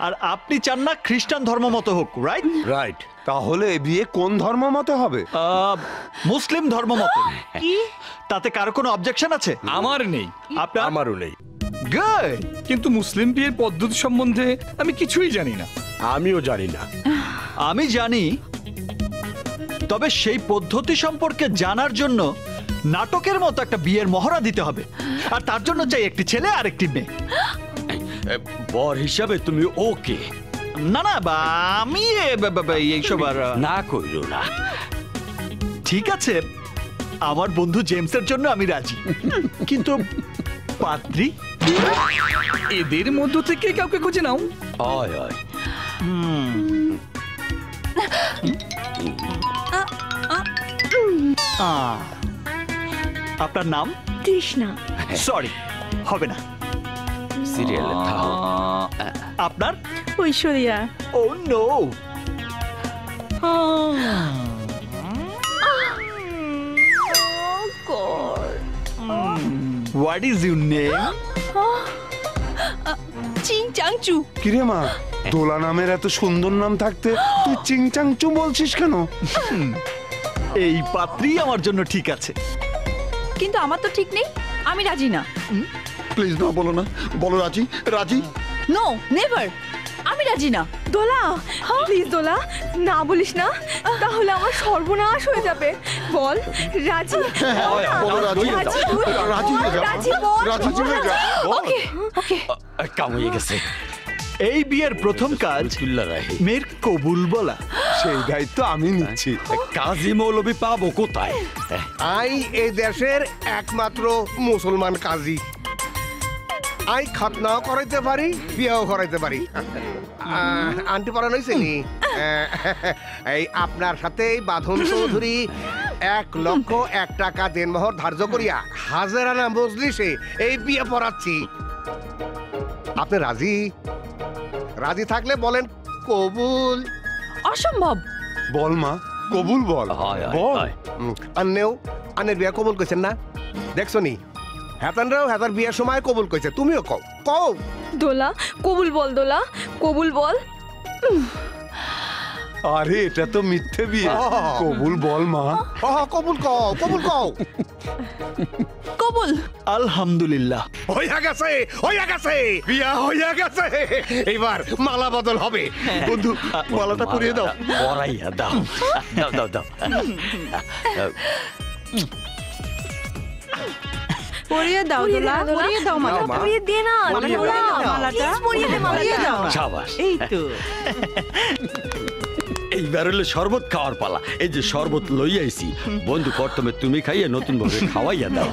আর আপনি চান না খ্রিস্টান ধর্ম মতো হোক, রাইট? রাইট। তাহলে এই বিয়ে কোন ধর্ম মতে হবে? মুসলিম ধর্ম মতে। কি? তাতে কারো কোনো অবজেকশন আছে? আমার নেই। আপনার? আমারও নেই। গুড। কিন্তু মুসলিম বিয়ের পদ্ধতি সম্বন্ধে আমি কিছুই জানি না। আমিও জানি না। আমি জানি, তবে সেই পদ্ধতি সম্পর্কে জানার জন্য নাটকের মতো একটা বিয়ের মহড়া দিতে হবে, আর তার জন্য চাই একটি ছেলে আর একটি মেয়ে। বর হিসাবে তুমি ওকে? না না, আমি এইসব আর না কইরো না। ঠিক আছে, আমার বন্ধু জেমসের জন্য আমি রাজি, কিন্তু পাত্রী? এদের মধ্য থেকে কাউকে খুঁজে নাও। হয় হয়। আপনার নাম? তৃষ্ণা। সরি, হবে না। সিরিয়ালে থাকো। আপনার? Aishwarya. Oh no. What is your name? Ching Changchu. কিরে মা, দোলা নামের এত সুন্দর নাম থাকতে তুই চিংচাংচু বলছিস কেন? এই পাত্রী আমার জন্য ঠিক আছে। কিন্তু আমার তো ঠিক নেই, আমি রাজি না। প্লিজ না, বলো না, বলো রাজি। রাজি? নো, নেভার, আমি রাজি না। দোলা প্লিজ দোলা, না বলিস না, তাহলে আমার সর্বনাশ হয়ে যাবে। বল রাজি, বলো রাজি। রাজি তুই? রাজি হয়ে যা। রাজি বল। রাজি হয়ে যা। ওকে ওকে। কাম হয়ে গেছে। এই বিয়ের প্রথম কাজ মেয়ের কবুল বলা। সেই দায়িত্ব আমি নিচ্ছি। কাজী মৌলবী পাবো কোথায়? আই এই দেশের একমাত্র মুসলমান কাজী। আই খতনাও করাইতে পারি, বিয়েও করাইতে পারি। আন্টি পড়ানো হয়েছে নি? এই আপনার সাথে বাঁধন চৌধুরী 1,01,000 টাকা দেনমোহর ধার্য করিয়া হাজারানা মজলিসে এই বিয়ে পড়াচ্ছি। আপনি রাজি? রাজি থাকলে বলেন কবুল। অসম্ভব। বল মা, কবুল বল। বল। আন্নেও আন্নের বিয়ে কবুল কইছেন না? দেখছো নি, হেতানরাও হেতার বিয়ের সময় কবুল কইছে, তুমিও কও। কও দোলা কবুল বল, দোলা কবুল বল। আরে এটা তো মিথ্যে বিয়ে। কবুল বল মা। কবুল কও, কবুল কও। কবুল। আলহামদুলিল্লাহ। হইয়া গেছে, হইয়া গেছে, বিয়া হইয়া গেছে। এইবার মালা বদল হবে। বন্ধু, মালাটা পরিয়ে দাও। পরাইয়া দাও, দাও দাও দাও। পরিয়ে দাও দোলা, পরিয়ে দাও মালা। পরিয়ে দে না, মালাটা পরিয়ে দে, পরিয়ে দাও। শাবাশ। এই তো। এইবার হলো শরবত খাওয়ার পালা। এই যে শরবত লই আইছি, বন্ধু প্রথমে তুমি খাইয়ে নতুন বউকে খাওয়াইয়া দাও।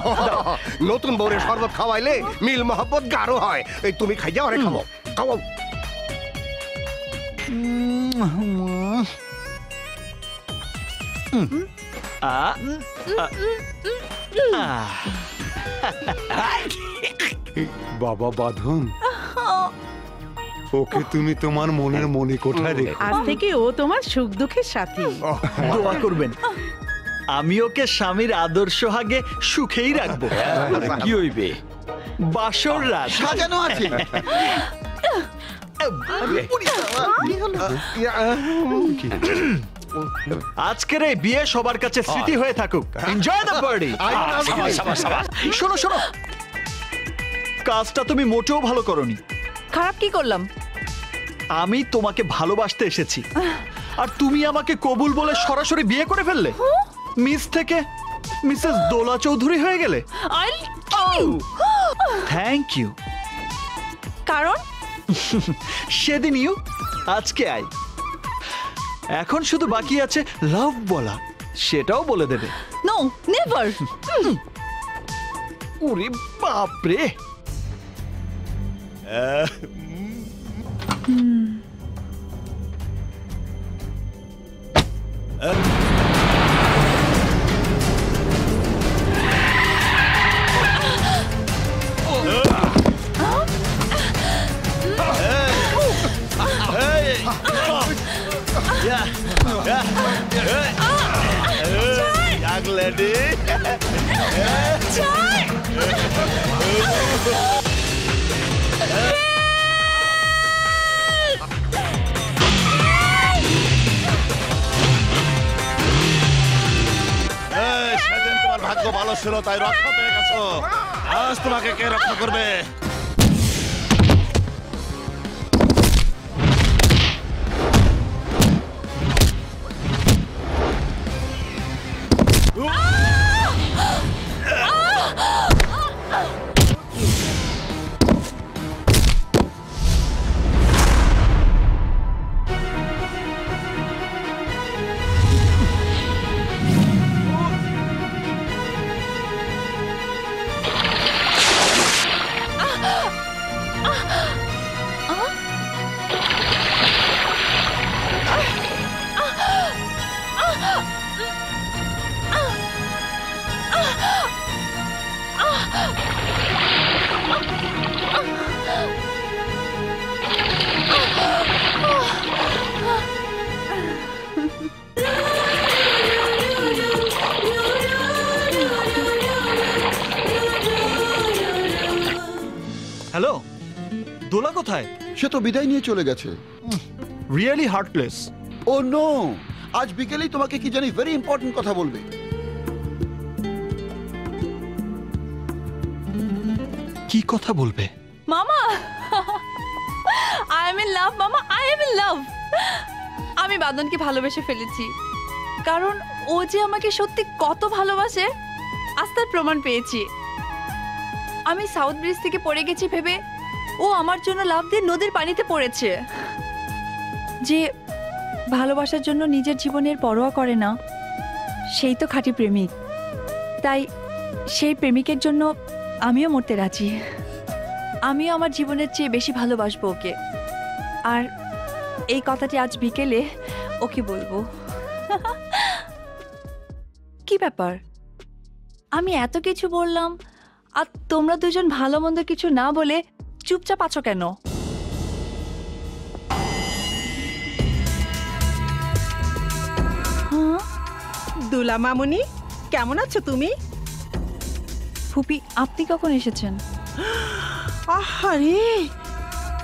নতুন বউরে শরবত খাওয়াইলে মিল মহব্বত গাঢ় হয়। এই তুমি খাই যাও, আরে খাবো, খাও। বাবা বাঁধন, ওকে তুমি তোমার মনের মনে কোঠায় রেখো। আজ থেকে ও তোমার সুখ দুঃখের সাথী। দোয়া করবেন আমি ওকে স্বামীর আদর্শ হাগে সুখেই রাখবো। কি হইবে? বাসর রাত সাজানো আছে। আজকের এই বিয়ে সবার কাছে স্মৃতি হয়ে থাকুক। Enjoy the party. শোনো শোনো, কাজটা তুমি মোটেও ভালো করনি। খারাপ কি করলাম? আমি তোমাকে ভালোবাসতে এসেছি, আর তুমি আমাকে কবুল বলে সরাসরি বিয়ে করে ফেললে। মিস থেকে মিসেস দোলা চৌধুরী হয়ে গেলে। Thank you. কারণ সেদিন ইউ, আজকে আই। এখন শুধু বাকি আছে লাভ বলা, সেটাও বলে দেবে। No, never. ওরে বাপরে। Young lady. সেদিন তোমার ভাগ্য ভালো ছিল, তাই রক্ষা পেয়ে গেছো। আজ তোমাকে কে রক্ষা করবে? হ্যালো, দোলা কোথায়? সে তো বিদায় নিয়ে চলে গেছে। Really heartless. ও নো, আজ বিকেলেই তোমাকে কি জানি ভেরি ইম্পর্টেন্ট কথা বলবে। কি কথা বলবে? মামা, আই এম ইন লাভ মামা, আই এম ইন লাভ। আমি বাদনকে ভালোবেসে ফেলেছি, কারণ ও যে আমাকে সত্যি কত ভালোবাসে আজ তার প্রমাণ পেয়েছি। আমি সাউথ ব্রিজ থেকে পড়ে গেছি ভেবে ও আমার জন্য লাফ দিয়ে নদীর পানিতে পড়েছে। যে ভালোবাসার জন্য নিজের জীবনের পরোয়া করে না, সেই তো খাঁটি প্রেমিক। তাই সেই প্রেমিকের জন্য আমিও মরতে রাজি। আমিও আমার জীবনের চেয়ে বেশি ভালোবাসবো ওকে, আর এই কথাটি আজ বিকেলে ওকে বলবো। কি ব্যাপার, আমি এত কিছু বললাম আর তোমরা দুজন ভালো মন্দ কিছু না বলে চুপচাপ আছো কেন? দুলা মামুনি, কেমন আছো তুমি? ফুপি, আপনি কখন এসেছেন? আরে,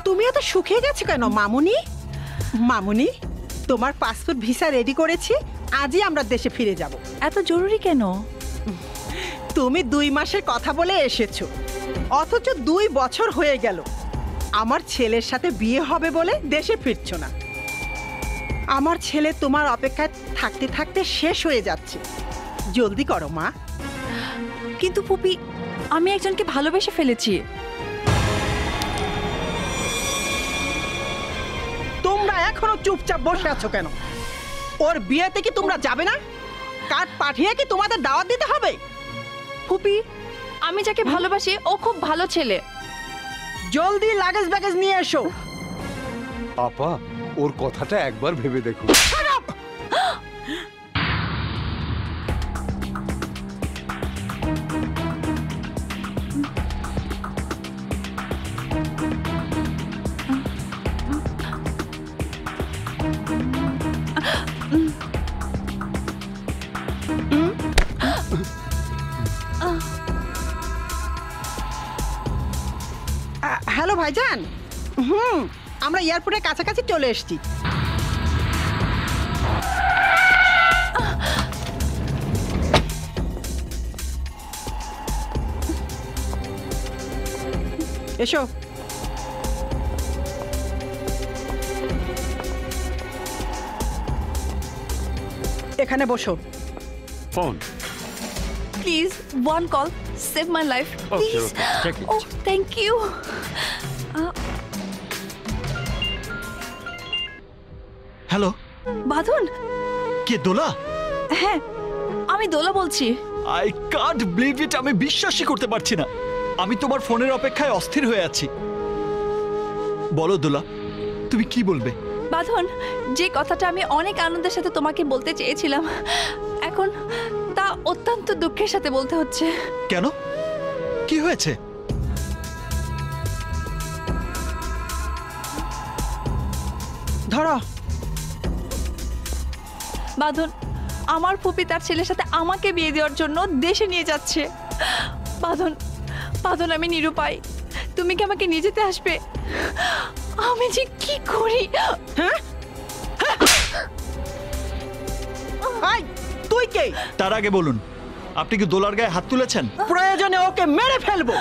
তুমি এত শুকিয়ে গেছো কেন মামুনি? মামুনি, তোমার পাসপোর্ট ভিসা রেডি করেছি, আজই আমরা দেশে ফিরে যাব। এত জরুরি কেন? তুমি 2 মাসের কথা বলে এসেছো, অথচ 2 বছর হয়ে গেল আমার ছেলের সাথে বিয়ে হবে বলে দেশে ফিরছো না। আমার ছেলে তোমার অপেক্ষায় থাকতে থাকতে শেষ হয়ে যাচ্ছে, জলদি করো মা। কিন্তু ফুপি, আমি একজনকে ভালোবেসে ফেলেছি। তোমরা এখনো চুপচাপ বসে আছো কেন? ওর বিয়েতে কি তোমরা যাবে না? কার্ড পাঠিয়ে কি তোমাদের দাওয়াত দিতে হবে? ফুপি, আমি যাকে ভালোবাসি ও খুব ভালো ছেলে। জলদি লাগেজ ব্যাগেজ নিয়ে এসো। আপা, ওর কথাটা একবার ভেবে দেখো। হ্যালো ভাইজান, আমরা এয়ারপোর্টের কাছাকাছি চলে এসেছি। এসো। এখানে বসো। Phone please, one call, save my life, please. Take it. Oh, thank you. Hello, বাঁধন। কে, দোলা? হ্যাঁ, আমি দোলা বলছি। আই কান্ট বিলিভ ইট, আমি বিশ্বাসই করতে পারছি না। আমি তোমার ফোনের অপেক্ষায় অস্থির হয়ে আছি। বলো দোলা, তুমি কি বলবে? বাঁধন, যে কথাটা আমি অনেক আনন্দের সাথে তোমাকে বলতে চেয়েছিলাম, এখন তা অত্যন্ত দুঃখের সাথে বলতে হচ্ছে। কেন, কি হয়েছে? ধরো। বাঁধন, আমার ফুপি তার ছেলের সাথে আমাকে বিয়ে দেওয়ার জন্য দেশে নিয়ে যাচ্ছে। বাঁধন, বাঁধন, আমি নিরুপায়, তুমি কি আমাকে নিয়ে যেতে আসবে? আমি যে কি করি? হ্যাঁ, তুই কে? তার আগে বলুন, আপনি কি দোলার গায়ে হাত তুলেছেন? প্রয়োজনে ওকে মেরে ফেলবো।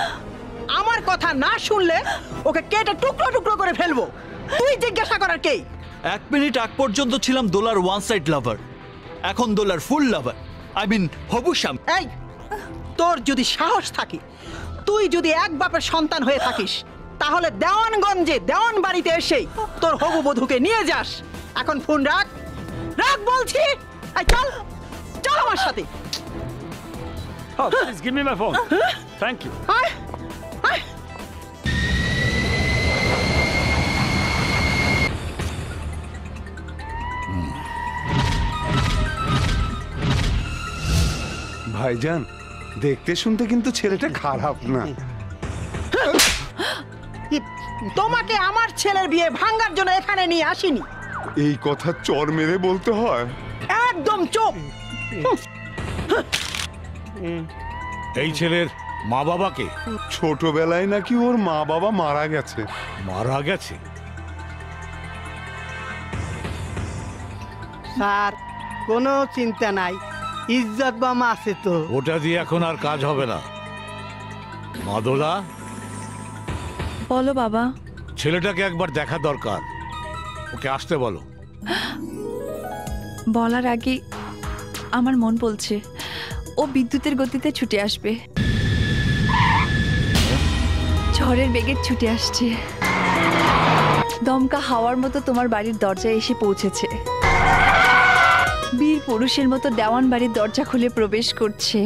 আমার কথা না শুনলে ওকে কেটে টুকরো টুকরো করে ফেলবো। তুই জিজ্ঞাসা করার কে? 1 মিনিট আগ পর্যন্ত ছিলাম দোলার ওয়ান সাইড লাভার, এখন দোলার ফুল লাভার, আই মিন হবু স্বামী। এই, তোর যদি সাহস থাকে, তুই যদি এক বাপের সন্তান হয়ে থাকিস, তাহলে দেওয়ানগঞ্জে দেওয়ান বাড়িতে এসে তোর হবু বধূকে নিয়ে যাস। এখন ফোন রাখ, রাখ বলছি। এই চল, চল আমার সাথে। Oh, please give me my phone. Thank you. ভাইজান, দেখতে শুনতে কিন্তু ছেলেটা খারাপ না। তোমাকে আমার ছেলের বিয়ে ভাঙার জন্য এখানে নিয়ে আসিনি। এই কথা চর মেরে বলতে হয়? একদম চুপ। এই ছেলের মা বাবাকে ছোটবেলায় নাকি ওর মা বাবা মারা গেছে। মারা গেছে? স্যার কোনো চিন্তা নাই, ইজ্জত বামা আছে তো। ওটা দিয়ে এখন আর কাজ হবে না। মাদলা, বলো বাবা। ছেলেটাকে একবার দেখা দরকার, ওকে আসতে বলো। বলার আগে আমার মন বলছে ও বিদ্যুতের গতিতে ছুটে আসবে, ঝড়ের বেগে ছুটে আসছে, দমকা হাওয়ার মতো তোমার বাড়ির দরজায় এসে পৌঁছেছে, বীর পুরুষের মতো দেওয়ান বাড়ির দরজা খুলে প্রবেশ করছে।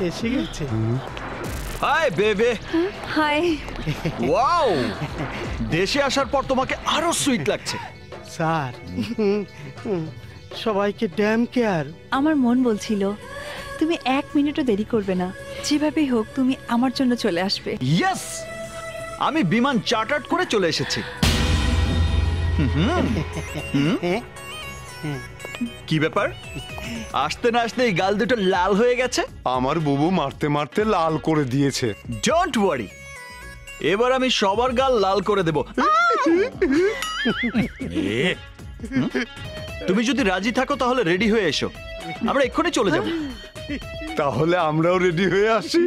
এসে গেছে। হাই বেবে। হাই। ওয়াও, দেশে আসার পর তোমাকে আরো সুইট লাগছে। স্যার সবাইকে ড্যাম কেয়ার। আমার মন বলছিল তুমি 1 মিনিটও দেরি করবে না, যেভাবেই হোক তুমি আমার জন্য চলে আসবে। ইয়েস, আমি বিমান চার্টার্ড করে চলে এসেছি। কি ব্যাপার, আসতে না আসতে এই গাল দুটো লাল হয়ে গেছে? আমার বুবু মারতে মারতে লাল করে দিয়েছে। ডোন্ট ওয়ারি, এবার আমি সবার গাল লাল করে দেব। তুমি যদি রাজি থাকো তাহলে রেডি হয়ে এসো, আমরা এক্ষুনি চলে যাব। তাহলে আমরাও রেডি হয়ে আসি।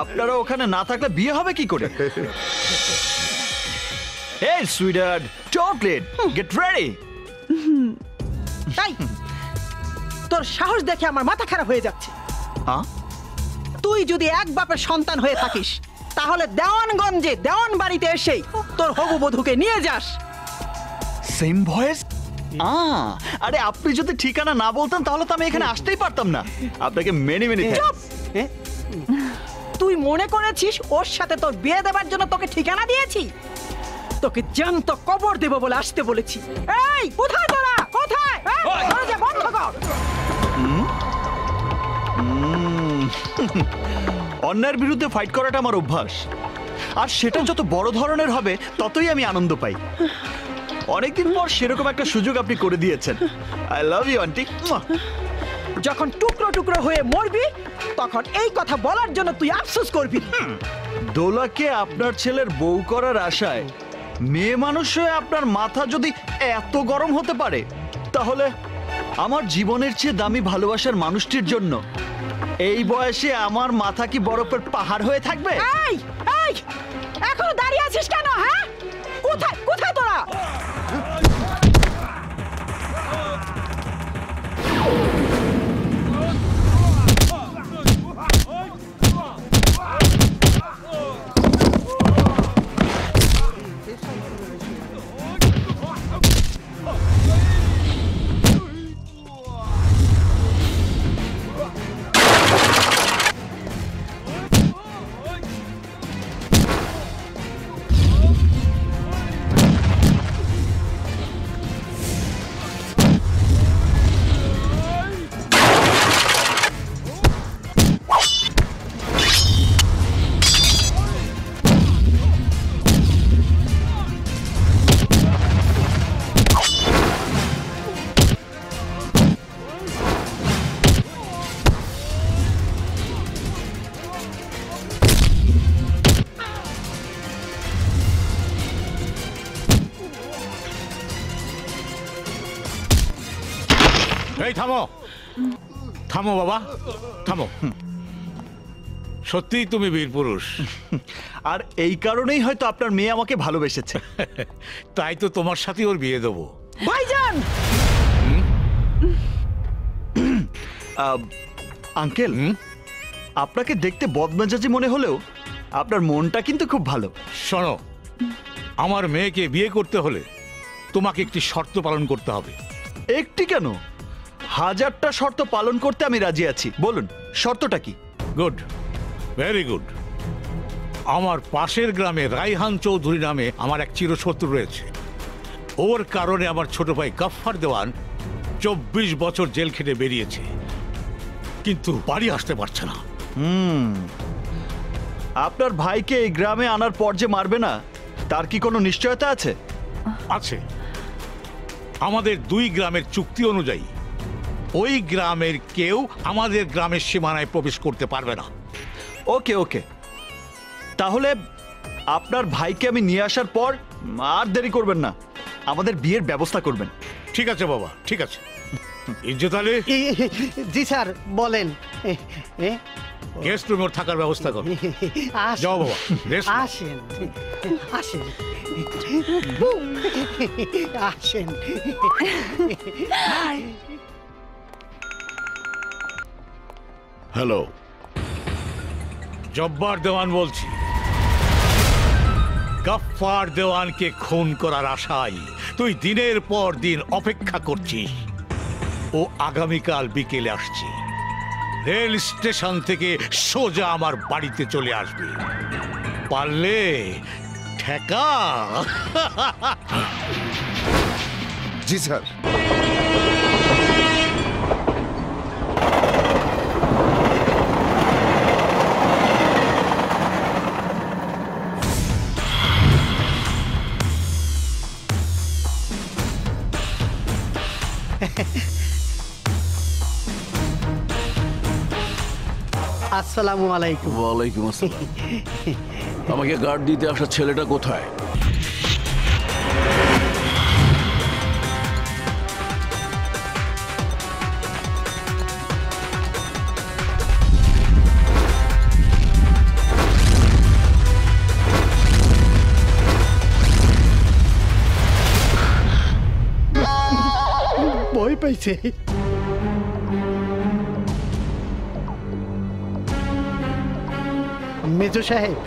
আপনারা ওখানে না থাকলে বিয়ে হবে কি করে? Hey sweetheart, don't late. Get ready. তাই তোর সাহস দেখে আমার মাথা খারাপ হয়ে যাচ্ছে। হ্যাঁ, তুই যদি এক বাপের সন্তান হয়ে থাকিস তাহলে দেওয়ানগঞ্জে দেওয়ান বাড়িতে এসে তোর হবু বধূকে নিয়ে যাস। Same voice? আরে আপনি যদি ঠিকানা না বলতেন তাহলে তো আমি এখানে আসতেই পারতাম না। আপনাকে মেনি মেনি থ্যাঙ্কস। তুই মনে করেছিস ওর সাথে তোর বিয়ে দেবার জন্য তোকে ঠিকানা দিয়েছি? তোকে জ্যান্ত কবর দেব বলে আসতে বলেছি। এই কোথায় তোরা, কোথায়? দরজা বন্ধ কর। অন্যায়ের বিরুদ্ধে ফাইট করাটা আমার অভ্যাস, আর সেটা যত বড় ধরনের হবে ততই আমি আনন্দ পাই। অনেকদিন পর সেরকম একটা সুযোগ আপনি করে দিয়েছেন। I love you aunty. যখন টুকরো টুকরো হয়ে মরবি তখন এই কথা বলার জন্য তুই আফসোস করবি। দোলাকে আপনার ছেলের বউ করার আশায় মেয়ে মানুষ হয়ে আপনার মাথা যদি এত গরম হতে পারে, তাহলে আমার জীবনের চেয়ে দামি ভালোবাসার মানুষটির জন্য এই বয়সে আমার মাথা কি বরফের পাহাড় হয়ে থাকবে? এই এই এখনো দাঁড়িয়ে আছিস কেন? হ্যাঁ, কোথায় কোথায় তোরা? এই থামো, থামো বাবা, থামো। সত্যিই তুমি বীর পুরুষ, আর এই কারণেই হয়তো আপনার মেয়ে আমাকে ভালোবেসেছে। তাই তো তোমার সাথে ওর বিয়ে দেবো। ভাইজান! আঙ্কেল, আপনাকে দেখতে বদমেজাজি মনে হলেও আপনার মনটা কিন্তু খুব ভালো। শোনো, আমার মেয়েকে বিয়ে করতে হলে তোমাকে একটি শর্ত পালন করতে হবে। একটি কেন, 1000টা শর্ত পালন করতে আমি রাজি আছি। বলুন শর্তটা কি? Good, very good. আমার পাশের গ্রামে রাইহান চৌধুরী নামে আমার এক চিরশত্রু রয়েছে। ওর কারণে আমার ছোট ভাই গফফার দেওয়ান 24 বছর জেল খেটে বেরিয়েছে, কিন্তু বাড়ি আসতে পারছে না। আপনার ভাইকে এই গ্রামে আনার পর যে মারবে না, তার কি কোনো নিশ্চয়তা আছে? আছে। আমাদের দুই গ্রামের চুক্তি অনুযায়ী ওই গ্রামের কেউ আমাদের গ্রামের সীমানায় প্রবেশ করতে পারবে না। ওকে ওকে, তাহলে আপনার ভাইকে আমি নিয়ে আসার পর আর দেরি করবেন না, আমাদের বিয়ের ব্যবস্থা করবেন। ঠিক আছে বাবা, ঠিক আছে। ইজ্জত আলী। জি স্যার, বলেন। গেস্ট রুমে ওর থাকার ব্যবস্থা করো। যাও বাবা, আসেন আসেন আসেন। হ্যালো, জব্বার দেওয়ান বলছি। গফফার দেওয়ানকে খুন করার আশায় তুই দিনের পর দিন অপেক্ষা করছিস। ও আগামীকাল বিকেলে আসছে। রেল স্টেশন থেকে সোজা আমার বাড়িতে চলে আসবে। পারলে ঠেকা। জি স্যার। আসসালামু আলাইকুম। ওয়ালাইকুম আসসালাম। আমাকে গার্ড দিতে আসা ছেলেটা কোথায়? ভয় পাইছে। মেজো সাহেব,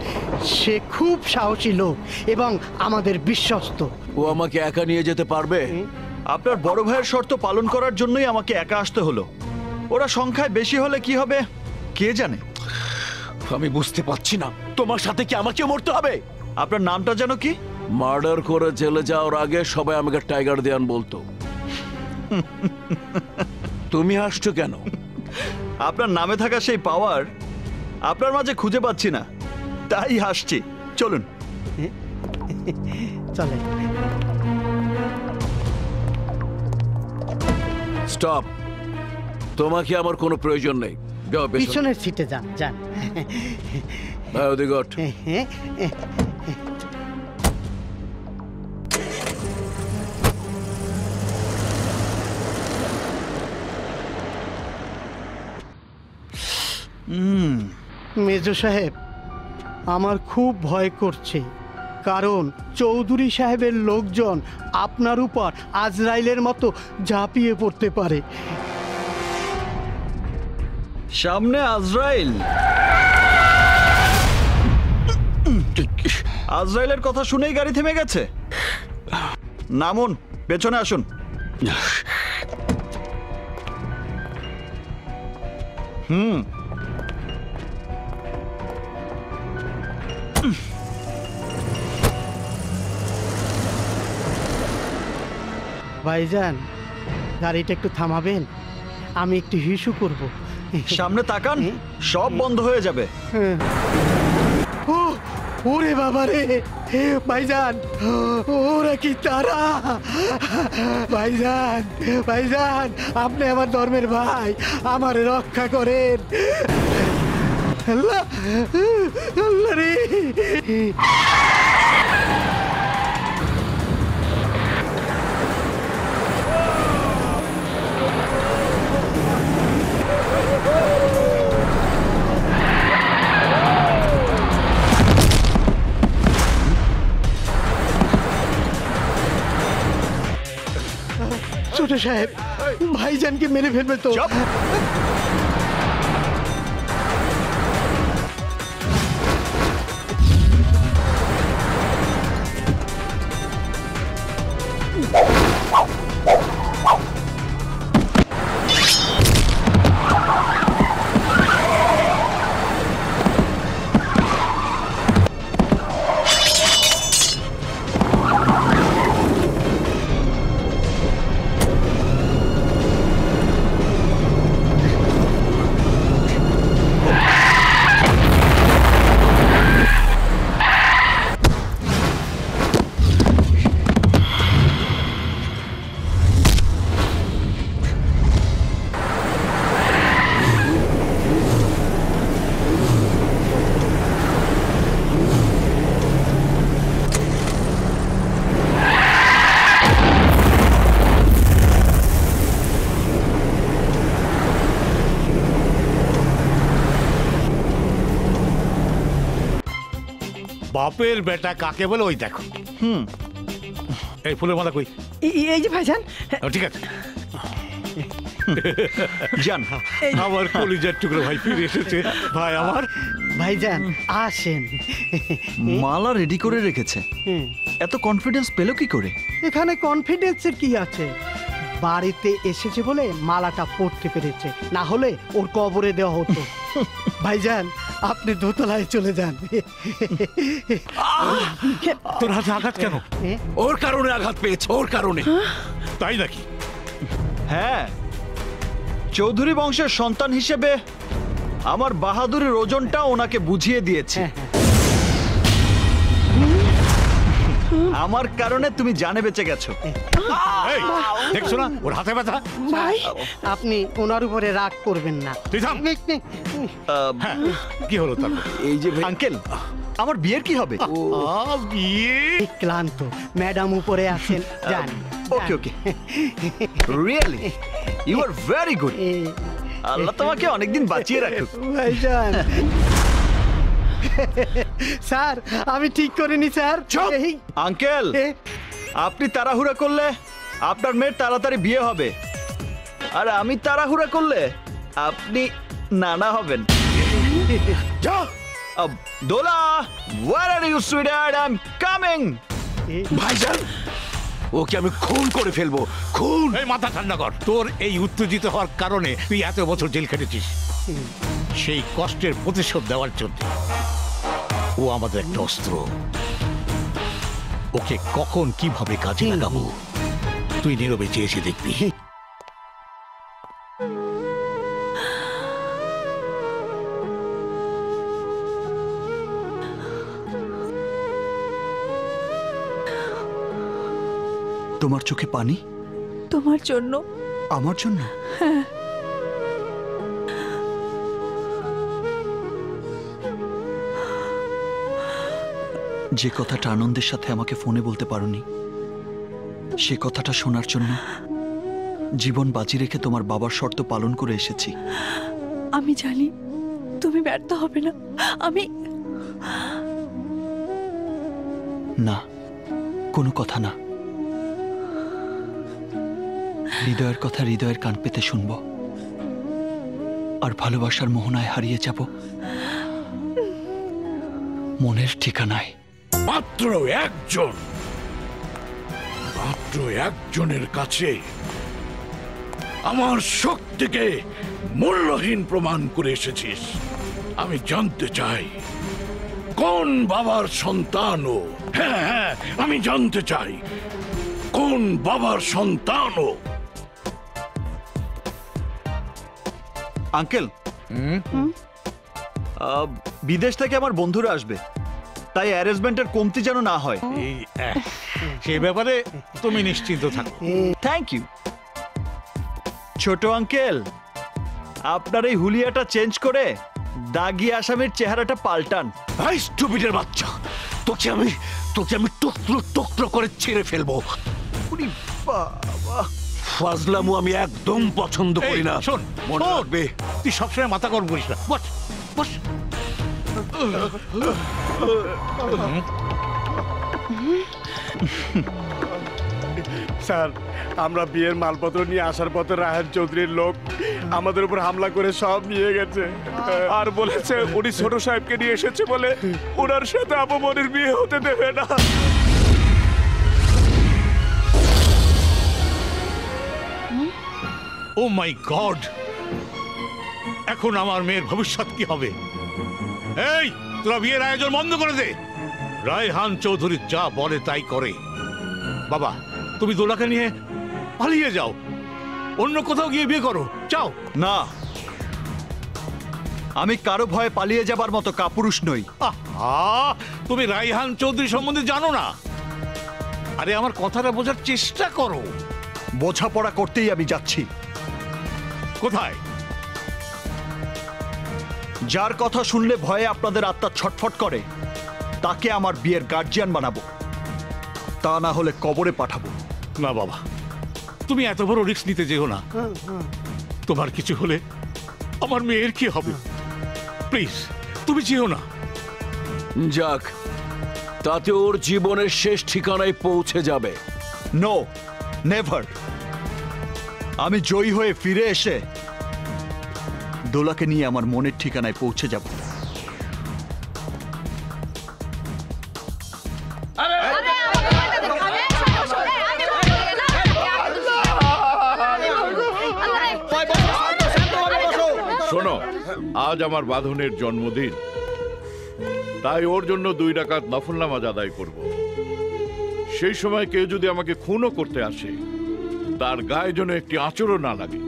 সে খুব সাহসী লোক এবং আমাদের বিশ্বস্ত। ও আমাকে একা নিয়ে যেতে পারবে? আপনার বড় ভাইয়ের শর্ত পালন করার জন্যই আমাকে একা আসতে হলো। ওরা সংখ্যায় বেশি হলে কি হবে কে জানে। আমি বুঝতে পারছি না, তোমার সাথে কি আমাকে মরতে হবে? আপনার নামটা যেন কি? মার্ডার করে জেলে যাওয়ার আগে সবাই আমাকে টাইগার দেওয়ান বলতো। তুমি হাসছো কেন? আপনার নামে থাকা সেই পাওয়ার আপনার মাঝে খুঁজে পাচ্ছি না, তাই হাসছি। চলুন। চলে। স্টপ। তোমাকে আমার কোনো প্রয়োজন নেই। পিছনের সিটে যান যান। মেজো সাহেব, আমার খুব ভয় করছে, কারণ চৌধুরী সাহেবের লোকজন আপনার উপর আজরাইলের মতো ঝাঁপিয়ে পড়তে পারে। সামনে আজরাইল? আজরাইলের কথা শুনেই গাড়ি থেমে গেছে। নামুন, পেছনে আসুন। ভাইজান, গাড়িটা একটু থামাবেন? আমি একটু হিসু করব। সামনে তাকান, সব বন্ধ হয়ে যাবে। ওরে বাবা রে ভাইজান, ওরা কি তারা? ভাইজান, ভাইজান, আপনি আমার ধর্মের ভাই, আমার রক্ষা করেন। আল্লাহ, আল্লাহ রে। ছোট সাহেব, ভাইজানকে মেরে ফেলবে তো। বাপের বেটা কাকে বলে ওই দেখো। এই ফুলের মালা কই? এই যে ভাইজান। ঠিক আছে জান, আমার কলিজার টুকরো ভাই ফিরে এসেছে। ভাই আমার ভাইজান আসেন। মালা রেডি করে রেখেছে, এত কনফিডেন্স পেলো কি করে? এখানে কনফিডেন্সের কি আছে? বাড়িতে এসেছে বলে মালাটা পড়তে পেরেছে, না হলে ওর কবরে দেওয়া হতো। ভাইজান আপনি দোতলায় চলে যান। তোর হাতে আঘাত কেন? ওর কারণে আঘাত পেয়েছে, ওর কারণে। তাই নাকি? হ্যাঁ, চৌধুরী বংশের সন্তান হিসেবে আমার বাহাদুরের ওজনটা ওনাকে বুঝিয়ে দিয়েছে। আমার কারণে তুমি জানে বেঁচে গেছো। দেখছো না ওর হাতে ব্যথা? ভাই আপনি ওনার উপরে রাগ করবেন না। তুই থাম। কি হলো তার? এই যে আঙ্কেল, আমার বিয়ের কি হবে? বিয়ে ক্লান্ত, ম্যাডাম উপরে আছেন, যান। Okay okay, really you are very good. আল্লাহ তোমাকে অনেকদিন বাঁচিয়ে রাখুক। ভাইজান স্যার আমি ঠিক করিনি স্যার। আঙ্কেল, আপনি তাড়াহুড়া করলে আপনার মেয়ের তাড়াতাড়ি বিয়ে হবে, আর আমি তাড়াহুড়া করলে আপনি নানা হবেন। দোলা, where are you sweetheart? I'm coming. ভাইজান ওকে আমি খুন করে ফেলবো, খুন। এই মাথা ঠান্ডা কর। তোর এই উত্তেজিত হওয়ার কারণে তুই এত বছর জেল খেটেছিস। সেই কষ্টের প্রতিশোধ দেওয়ার জন্য ও আমাদের একটা অস্ত্র। ওকে কখন কিভাবে কাজে লাগাবো তুই নীরবে চেয়েছি দেখবি। তোমার চোখে পানি? তোমার জন্য। আমার জন্য? হ্যাঁ। যে কথাটা আনন্দের সাথে আমাকে ফোনে বলতে পারোনি, সে কথাটা শোনার জন্য জীবন বাজি রেখে তোমার বাবার শর্ত পালন করে এসেছি। আমি জানি তুমি ব্যর্থ হবে না। আমি না, কোনো কথা না। হৃদয়ের কথা হৃদয়ের কান পেতে শুনব, আর ভালোবাসার মোহনায় হারিয়ে যাব মনের ঠিকানায়। মাত্র একজন, মাত্র একজনের কাছে আমার শক্তিকে মূল্যহীন প্রমাণ করে এসেছিস। আমি জানতে চাই কোন বাবার সন্তান ও। হ্যাঁ হ্যাঁ, আমি জানতে চাই কোন বাবার সন্তান ও। আঙ্কেল, বিদেশ থেকে আমার বন্ধুরা আসবে, তাই অ্যারেঞ্জমেন্টের কমতি যেন না হয়। সে ব্যাপারে তুমি নিশ্চিন্ত থাকো। Thank you. ছোট আঙ্কেল, আপনার এই হুলিয়াটা চেঞ্জ করে দাগি আসামের চেহারাটা পাল্টান। ভাই স্টুপিডের বাচ্চা, তোকে আমি টুকরো টুকরো করে ছেড়ে ফেলবো। ফাজলামু আমি একদম পছন্দ করি না। শোন, মনে রাখবে তুই সবসময় মাথা গরম করিস না। বস বস। স্যার, আমরা বিয়ের মালপত্র নিয়ে আসার পথে রায়হান চৌধুরীর লোক আমাদের উপর হামলা করে সব নিয়ে গেছে, আর বলেছে উনি ছোট সাহেবকে নিয়ে এসেছে বলে ওনার সাথে আপমনির বিয়ে হতে দেবে না। ও মাই গড, এখন আমার মেয়ের ভবিষ্যৎ কি হবে? এই তোরা বিয়ের আয়োজন বন্ধ করে দে। রায়হান চৌধুরী যা বলে তাই করে। বাবা, তুমি দোলাকে নিয়ে পালিয়ে যাও, অন্য কোথাও গিয়ে বিয়ে করো, চাও না। আমি কারো ভয়ে পালিয়ে যাবার মতো কাপুরুষ নই। তুমি রায়হান চৌধুরী সম্বন্ধে জানো না। আরে আমার কথাটা বোঝার চেষ্টা করো। বোঝাপড়া করতেই আমি যাচ্ছি। কোথায়? যার কথা শুনলে ভয়ে আপনাদের আত্মা ছটফট করে, তাকে আমার বিয়ের গার্জিয়ান বানাবো, তা না হলে কবরে পাঠাবো। না বাবা, তুমি এত বড় রিস্ক নিতে যেও না। তোমার কিছু হলে আমার মেয়ের কি হবে? প্লিজ তুমি যেও না। যাক, তাতে ওর জীবনের শেষ ঠিকানায় পৌঁছে যাবে। No, never. আমি জয়ী হয়ে ফিরে এসে দোলাকে নিয়ে আমার মনের ঠিকানায় পৌঁছে যাব। শোনো, আজ আমার বাঁধনের জন্মদিন, তাই ওর জন্য 2 রাকাত নফল নামাজ আদায় করব। সেই সময় কেউ যদি আমাকে খুনও করতে আসে, তার গায়ে যেন একটি আঁচড়ও না লাগে।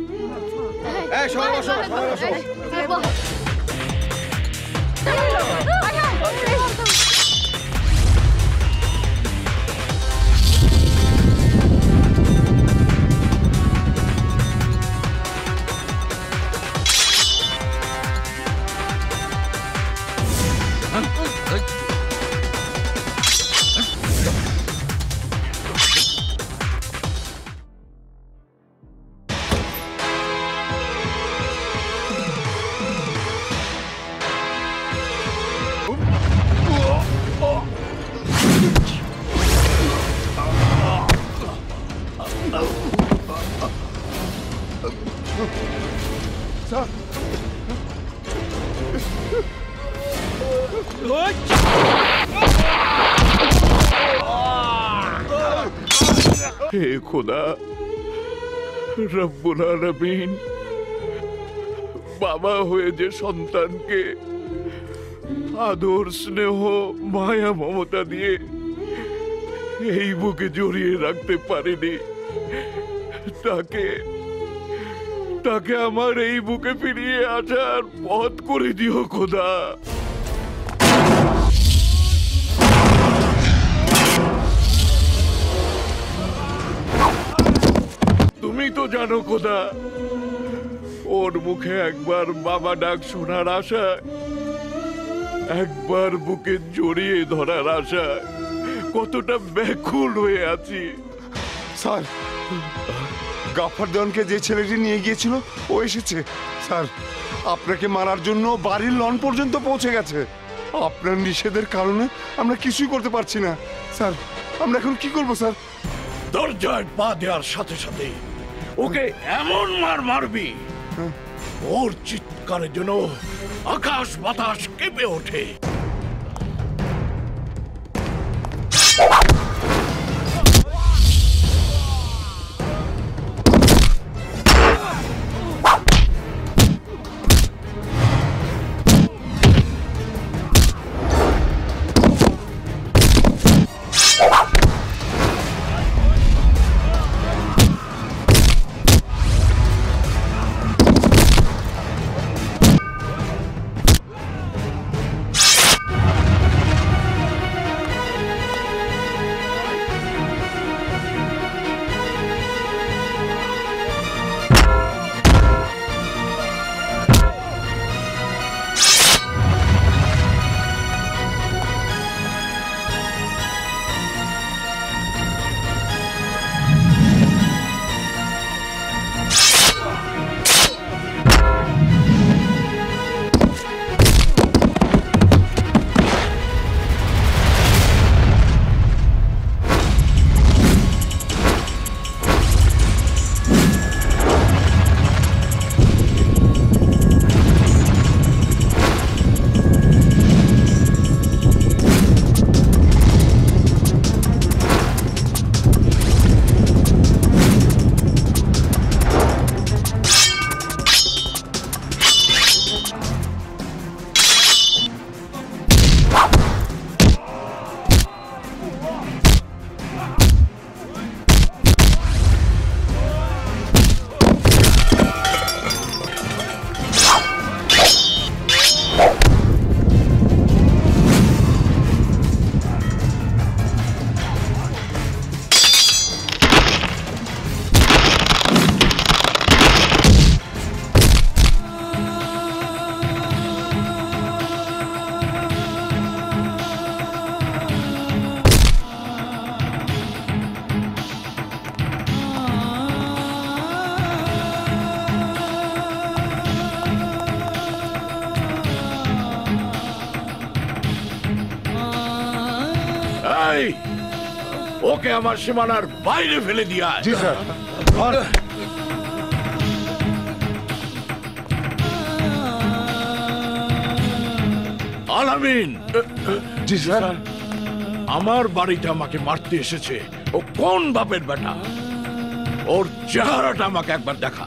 হে খোদা রব্বুল আলামিন, বাবা হয়ে যে সন্তানকে আদর, স্নেহ, মায়া, মমতা দিয়ে এই বুকে জড়িয়ে রাখতে পারিনি, তাকে আমার এই বুকে ফিরিয়ে আসার পথ করে দিও খোদা। তুমি তো জানো খোদা, ওর মুখে একবার বাবা ডাক শোনার আশায়, একবার বুকে জড়িয়ে ধরার আশায় কতটা ব্যাকুল হয়ে আছি। স্যার, গাফফার দেওয়ানকে যে ছেলেটি নিয়ে গিয়েছিল ও এসেছে। স্যার, আপনাকে মারার জন্য বাড়ির লন পর্যন্ত পৌঁছে গেছে। আপনার নিষেধের কারণে আমরা কিছুই করতে পারছি না। স্যার, আমরা এখন কি করব স্যার? দরজায় পা দেওয়ার সাথে সাথে ওকে এমন মারবি, ওর চিৎকারের জন্য আকাশ বাতাস কেঁপে ওঠে। এই ওকে আমার সীমানার বাইরে ফেলে দিয়া। জি স্যার। আলামিন। জি স্যার। আমার বাড়িতে আমাকে মারতে এসেছে ও কোন বাপের বেটা? ওর চেহারাটা আমাকে একবার দেখা।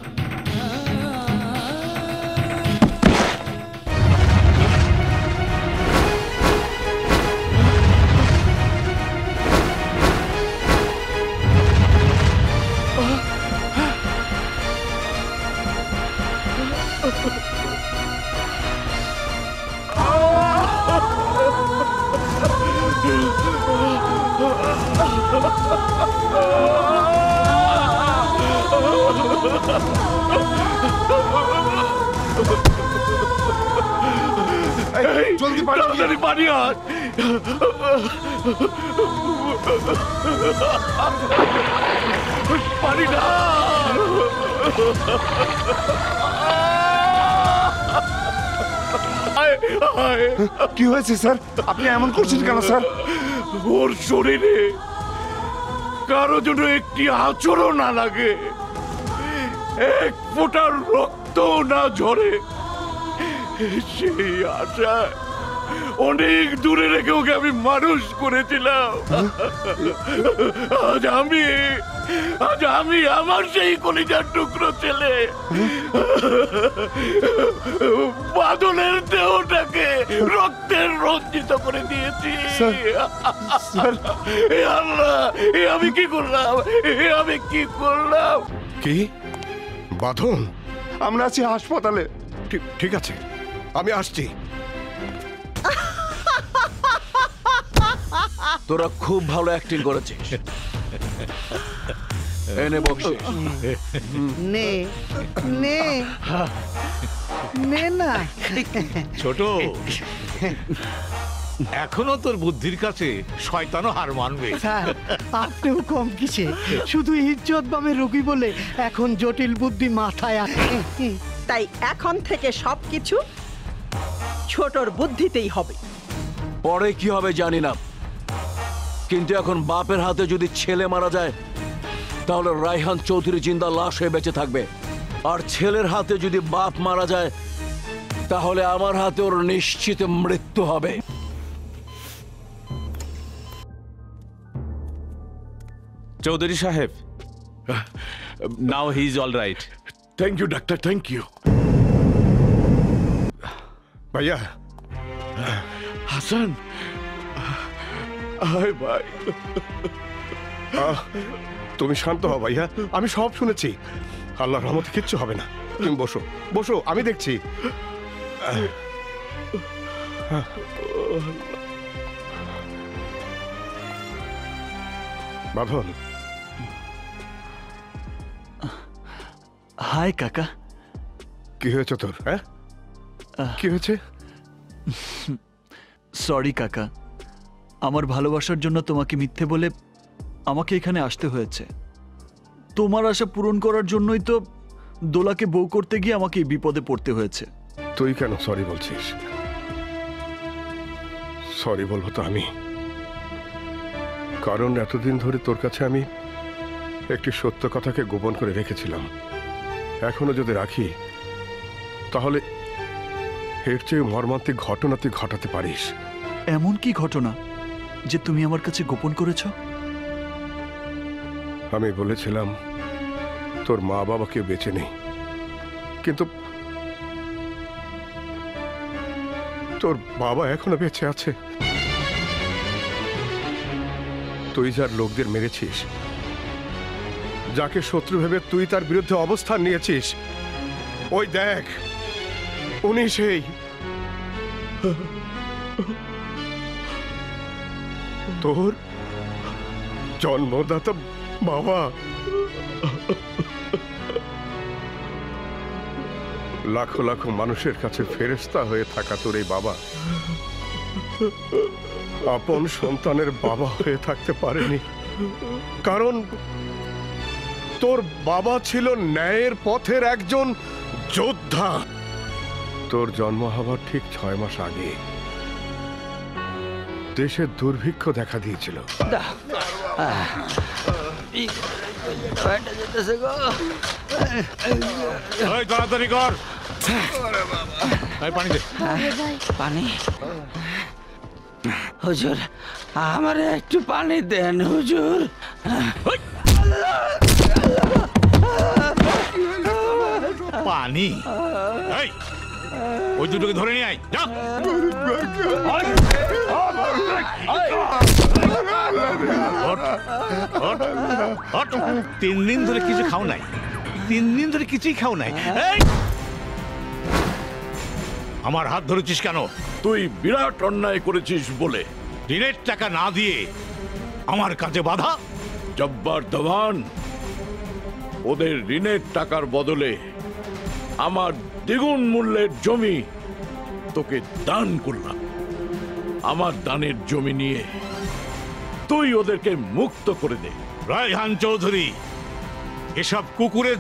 জলদি পানি আয়। পানি না। কি হয়েছে স্যার? আপনি এমন করছেন কেন স্যার? ওর শরীরে কারো জন্য একটি আঁচড়ও না লাগে, এক ফোঁটার রক্ত না ঝরে, সেই আশায় অনেক দূরে রেখে ওকে আমি মানুষ করেছিলাম। আজ আমি আমার সেই কলিজার টুকরো ছেলে বাদলের দেহটাকে রক্তের রঞ্জিত করে দিয়েছি। আল্লাহ, আমি কি করলাম? আমি কি করলাম? কি বাঁধন? আমরা আছি হাসপাতালে। ঠিক আছে, আমি আসছি। তোরা খুব ভালো অ্যাক্টিং করেছিস। এনে বকশিস। নে নে নে না। ছোট, এখনো তোর বুদ্ধির কাছে শয়তানও হার মানবে। স্যার, আপনিও কম কিসে? শুধু ইজ্জত বামে রোগী বলে এখন জটিল বুদ্ধি মাথায় আসে। তাই এখন থেকে সবকিছু ছোটর বুদ্ধিতেই হবে। পরে কি হবে জানি না, কিন্তু এখন বাপের হাতে যদি ছেলে মারা যায় তাহলে রায়হান চৌধুরী জিন্দা লাশ হয়ে বেঁচে থাকবে, আর ছেলের হাতে যদি বাপ মারা যায় তাহলে আমার হাতে ওর নিশ্চিত মৃত্যু হবে। চৌধুরী সাহেব, now he is all right. Thank you doctor, thank you. ভাইয়া, হাসান, আয় ভাই। তুমি শান্ত হও ভাইয়া, আমি সব শুনেছি। আল্লাহর রহমতে কিচ্ছু হবে না। তুমি বসো বসো, আমি দেখছি। বাঁধন। হাই কাকা। কি হয়েছে তোর? হ্যাঁ, কি হয়েছে? সরি কাকা, আমার ভালোবাসার জন্য তোমাকে মিথ্যে বলে আমাকে এখানে আসতে হয়েছে। তোমার আশা পূরণ করার জন্যই তো দোলাকে বউ করতে গিয়ে আমাকে এই বিপদে পড়তে হয়েছে। তুই কেন সরি বলছিস? সরি বলবো তো আমি, কারণ এতদিন ধরে তোর কাছে আমি একটি সত্য কথাকে গোপন করে রেখেছিলাম। এখনো যদি রাখি তাহলে এর চেয়ে মর্মান্তিক ঘটনা তুই ঘটাতে পারিস। এমন কি ঘটনা যে তুমি আমার কাছে গোপন করেছ? আমি বলেছিলাম তোর মা বাবাকে বেঁচে নেই, কিন্তু তোর বাবা এখনো বেঁচে আছে। তুই যার লোকদের মেরেছিস, যাকে শত্রু ভেবে তুই তার বিরুদ্ধে অবস্থান নিয়েছিস, ওই দেখ উনি সেই। তোর জন্মদাতা বাবা। লাখো লাখো মানুষের কাছে ফেরেশতা হয়ে থাকা তোর এই বাবা আপন সন্তানের বাবা হয়ে থাকতে পারেনি, কারণ তোর বাবা ছিল ন্যায়ের পথের একজন যোদ্ধা। তোর জন্ম হবার ঠিক 6 মাস আগে দেশে দুর্ভিক্ষ দেখা দিয়েছিল। ওই তাড়াতাড়ি কর, পানি দে। পানি হুজুর, আমার একটু পানি দেন হুজুর। পানি? এই, ওই দুটোকে ধরে নিয়ে আয়, যা। ওঠ, ওঠ, ওঠ। 3 দিন ধরে কিছু খাও নাই, 3 দিন ধরে কিছুই খাও নাই। এই, আমার হাত ধরেছিস কেন? তুই বিরাট অন্যায় করেছিস বলে। ঋণের টাকা না দিয়ে আমার কাজে বাধা? জব্বার দেওয়ান, ওদের ঋণের টাকার বদলে আমার দ্বিগুণ মূল্যের জমি তোকে দান করলাম। আমার দানের জমি নিয়ে তুই ওদেরকে মুক্ত করে দে। রায়হান চৌধুরী, এসব কুকুরের